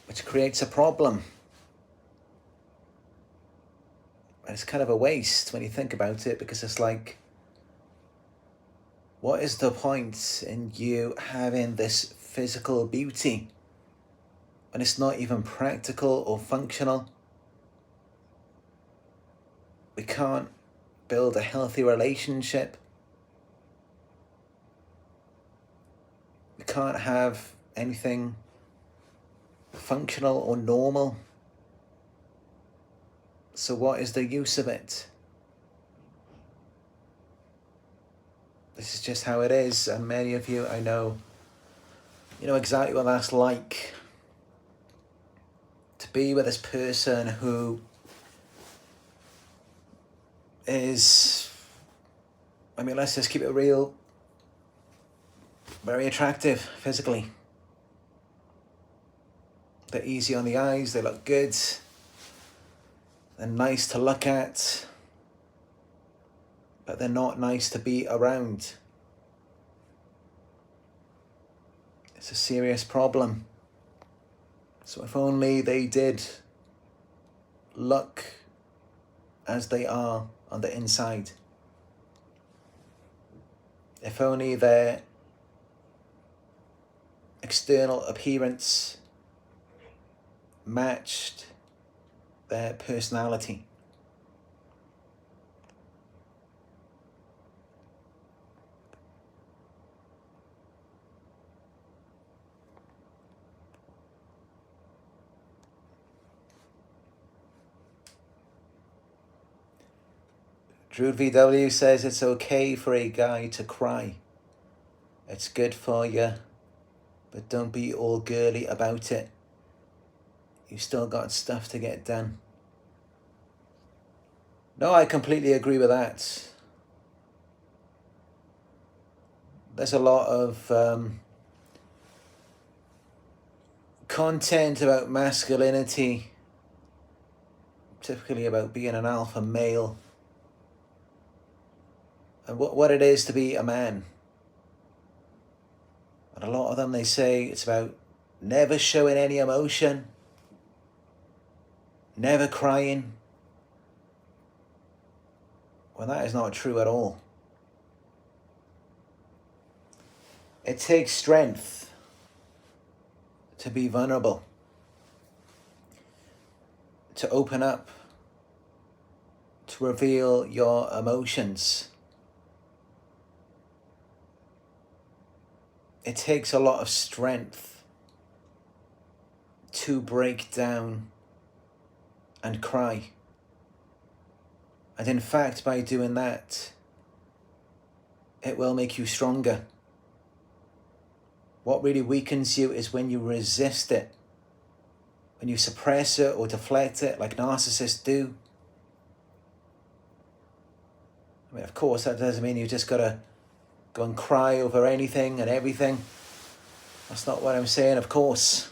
which creates a problem. And it's kind of a waste when you think about it, because it's like, what is the point in you having this physical beauty when it's not even practical or functional? We can't build a healthy relationship. We can't have anything functional or normal. So what is the use of it? This is just how it is, and many of you, I know, You know exactly what that's like. To be with this person who is, I mean, let's just keep it real, very attractive physically. They're easy on the eyes, they look good, they're nice to look at, but they're not nice to be around. It's a serious problem. So if only they did look as they are on the inside. If only their external appearance matched their personality. Drew VW says it's okay for a guy to cry. It's good for you, but don't be all girly about it. You still got stuff to get done. No, I completely agree with that. There's a lot of content about masculinity, typically about being an alpha male, and what it is to be a man. And a lot of them, they say it's about never showing any emotion, never crying, when that is not true at all. It takes strength to be vulnerable, to open up, to reveal your emotions. It takes a lot of strength to break down and cry. And in fact, by doing that, it will make you stronger. What really weakens you is when you resist it, when you suppress it or deflect it like narcissists do. I mean, of course, that doesn't mean you just gotta go and cry over anything and everything. That's not what I'm saying, of course.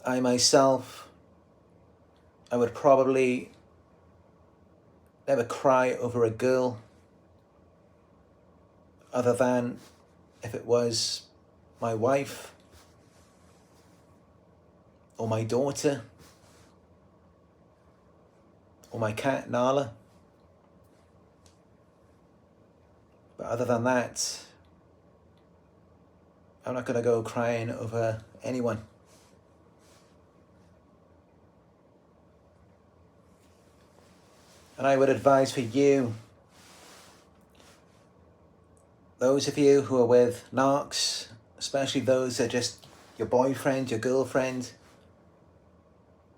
I myself, I would probably never cry over a girl, other than if it was my wife or my daughter or my cat Nala. But other than that, I'm not going to go crying over anyone. And I would advise for you, those of you who are with narcs, especially those that are just your boyfriend, your girlfriend,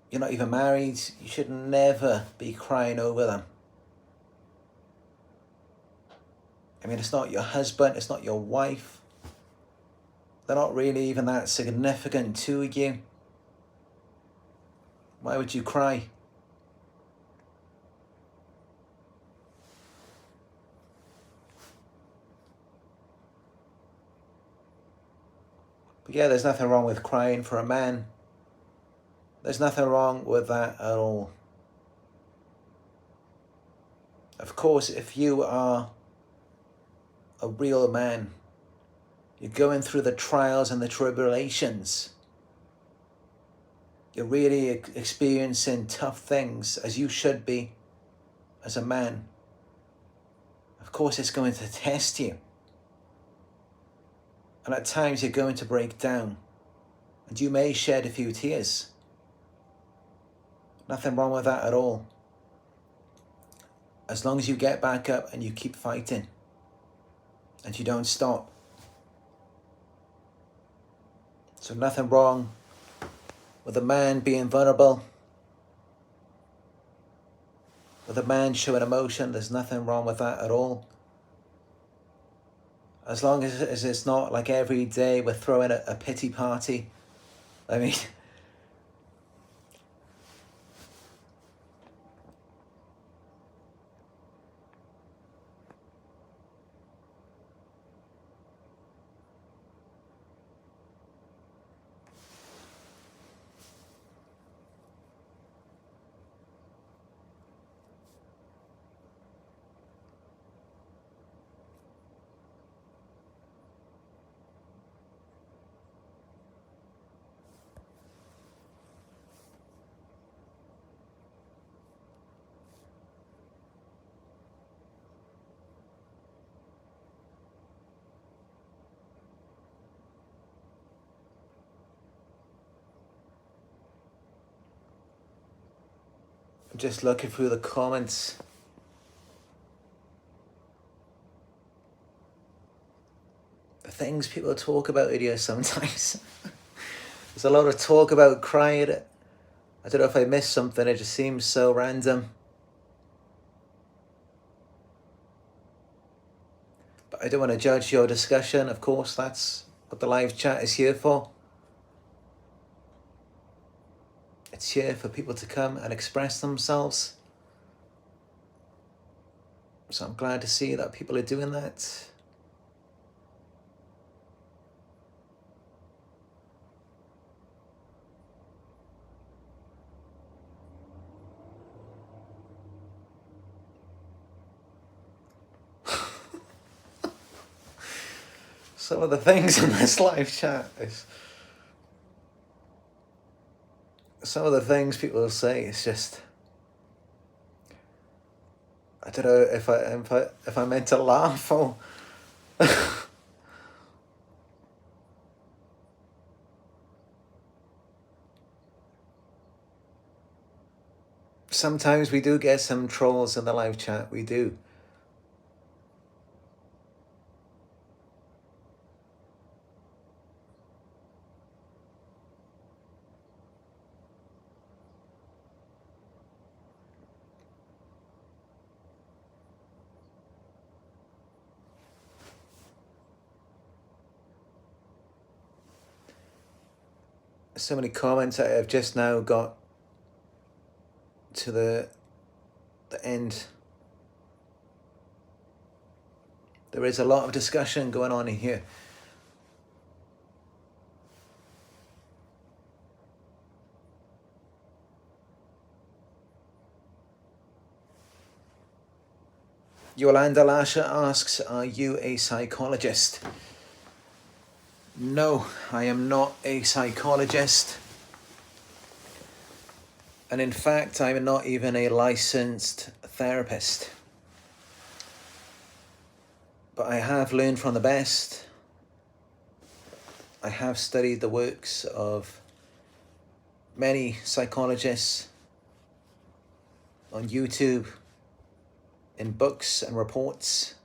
you're not even married, you should never be crying over them. I mean, it's not your husband, it's not your wife. They're not really even that significant to you. Why would you cry? But yeah, there's nothing wrong with crying for a man. There's nothing wrong with that at all. Of course, if you are a real man, you're going through the trials and the tribulations, you're really experiencing tough things, as you should be as a man. Of course, it's going to test you. And at times you're going to break down. And you may shed a few tears. Nothing wrong with that at all. As long as you get back up and you keep fighting. And you don't stop. So nothing wrong with a man being vulnerable. With a man showing emotion, there's nothing wrong with that at all. As long as it's not like every day we're throwing a pity party. I mean, I'm just looking through the comments. The things people talk about here sometimes. There's a lot of talk about crying. I don't know if I missed something, it just seems so random. But I don't want to judge your discussion, of course, that's what the live chat is here for. It's here for people to come and express themselves. So I'm glad to see that people are doing that. Some of the things in this live chat is... Some of the things people say, it's just... I don't know if I meant to laugh or... Sometimes we do get some trolls in the live chat, we do. So many comments. I have just now got to the end. There is a lot of discussion going on in here. Yolanda Lasha asks, are you a psychologist? No, I am not a psychologist. And in fact, I'm not even a licensed therapist. But I have learned from the best. I have studied the works of many psychologists on YouTube, in books and reports.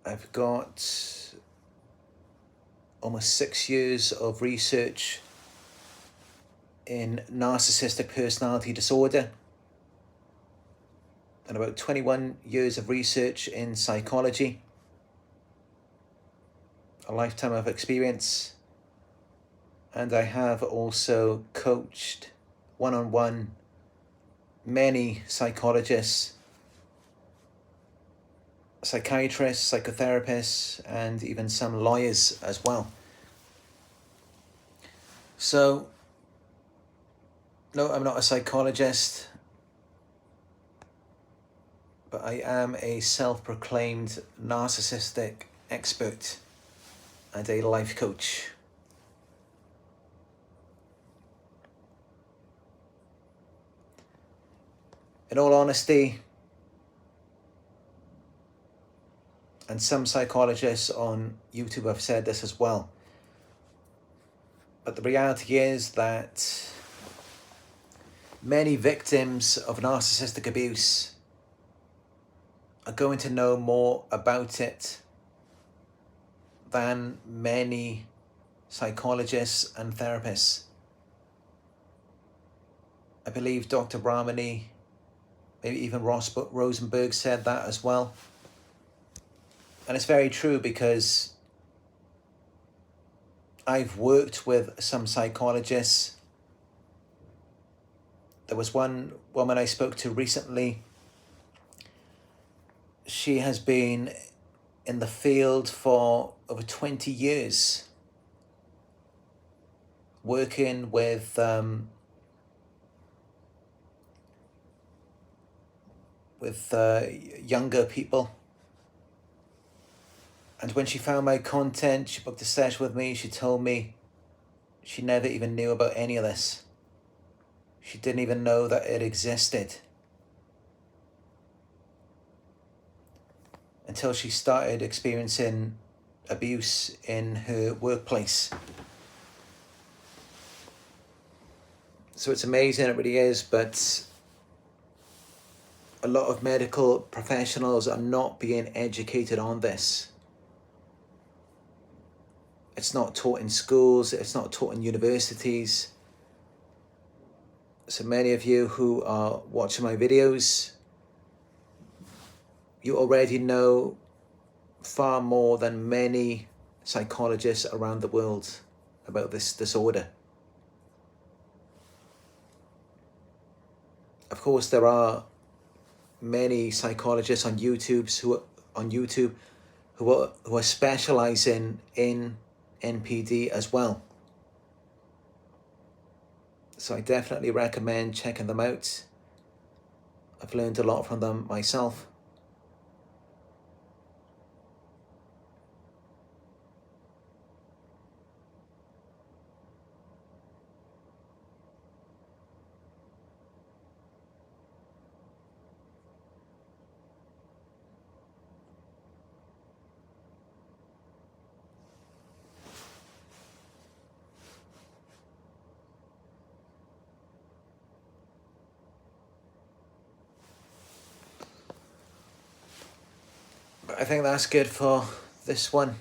I've got almost 6 years of research in narcissistic personality disorder and about 21 years of research in psychology. A lifetime of experience. And I have also coached one-on-one many psychologists, psychiatrists, psychotherapists, and even some lawyers as well. So, no, I'm not a psychologist, but I am a self-proclaimed narcissistic expert and a life coach. In all honesty, and some psychologists on YouTube have said this as well, but the reality is that many victims of narcissistic abuse are going to know more about it than many psychologists and therapists. I believe Dr. Brahmani, maybe even Ross Rosenberg said that as well. And it's very true, because I've worked with some psychologists. There was one woman I spoke to recently. She has been in the field for over 20 years, working with younger people. And when she found my content, she booked a session with me. She told me she never even knew about any of this. She didn't even know that it existed until she started experiencing abuse in her workplace. So it's amazing, it really is, but a lot of medical professionals are not being educated on this. It's not taught in schools, it's not taught in universities. So many of you who are watching my videos, you already know far more than many psychologists around the world about this disorder. Of course, there are many psychologists on YouTube who are specializing in NPD as well. So I definitely recommend checking them out. I've learned a lot from them myself. But I think that's good for this one.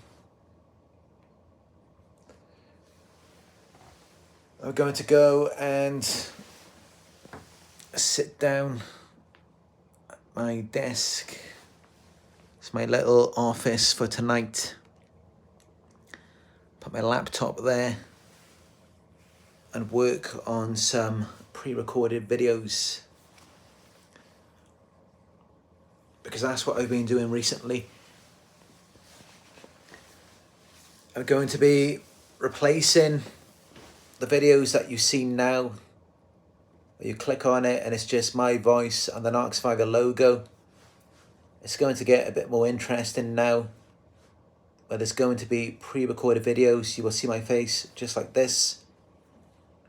I'm going to go and sit down at my desk. It's my little office for tonight. Put my laptop there and work on some pre-recorded videos, because that's what I've been doing recently. I'm going to be replacing the videos that you see now, where you click on it and it's just my voice and the Narc Survivor logo. It's going to get a bit more interesting now, where there's going to be pre-recorded videos. You will see my face just like this,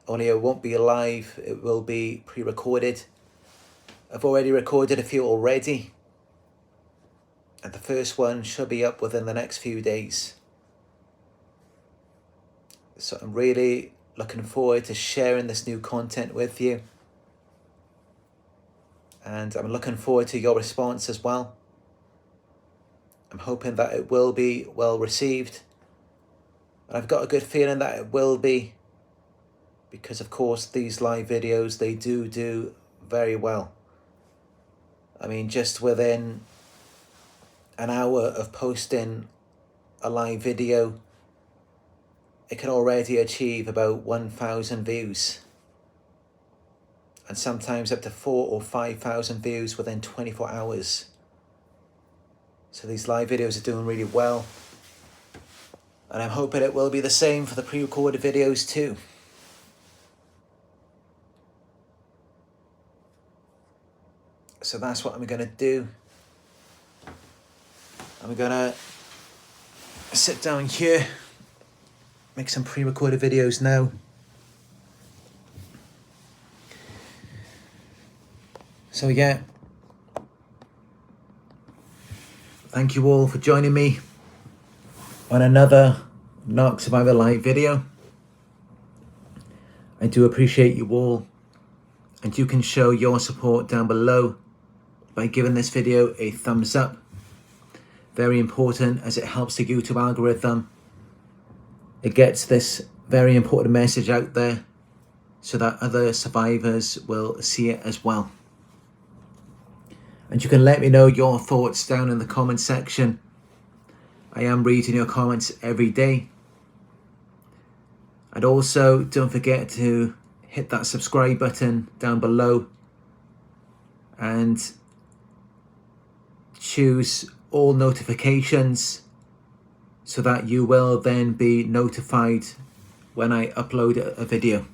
only it won't be live, it will be pre-recorded. I've already recorded a few already, and the first one should be up within the next few days. So I'm really looking forward to sharing this new content with you. And I'm looking forward to your response as well. I'm hoping that it will be well received. And I've got a good feeling that it will be, because of course these live videos, they do very well. I mean, just within an hour of posting a live video, it can already achieve about 1,000 views, and sometimes up to 4,000 or 5,000 views within 24 hours. So these live videos are doing really well, and I'm hoping it will be the same for the pre-recorded videos too. So that's what I'm going to do. I'm going to sit down here, make some pre-recorded videos now. So yeah, thank you all for joining me on another Narc Survivor live video. I do appreciate you all, and you can show your support down below by giving this video a thumbs up. Very important, as it helps the YouTube algorithm. It gets this very important message out there so that other survivors will see it as well. And you can let me know your thoughts down in the comment section I am reading your comments every day. And also, don't forget to hit that subscribe button down below and choose all notifications so that you will then be notified when I upload a video.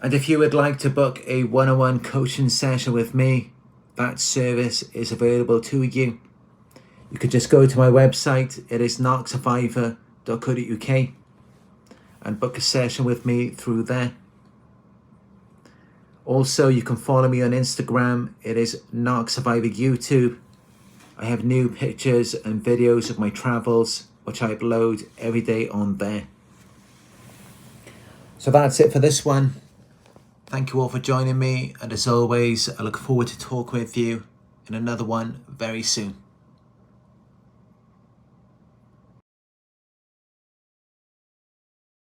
And if you would like to book a one-on-one coaching session with me, that service is available to you. You could just go to my website, it is narcsurvivor.co.uk, and book a session with me through there. Also, you can follow me on Instagram, it is Narc Survivor YouTube. I have new pictures and videos of my travels, which I upload every day on there. So that's it for this one. Thank you all for joining me, and as always, I look forward to talk with you in another one very soon.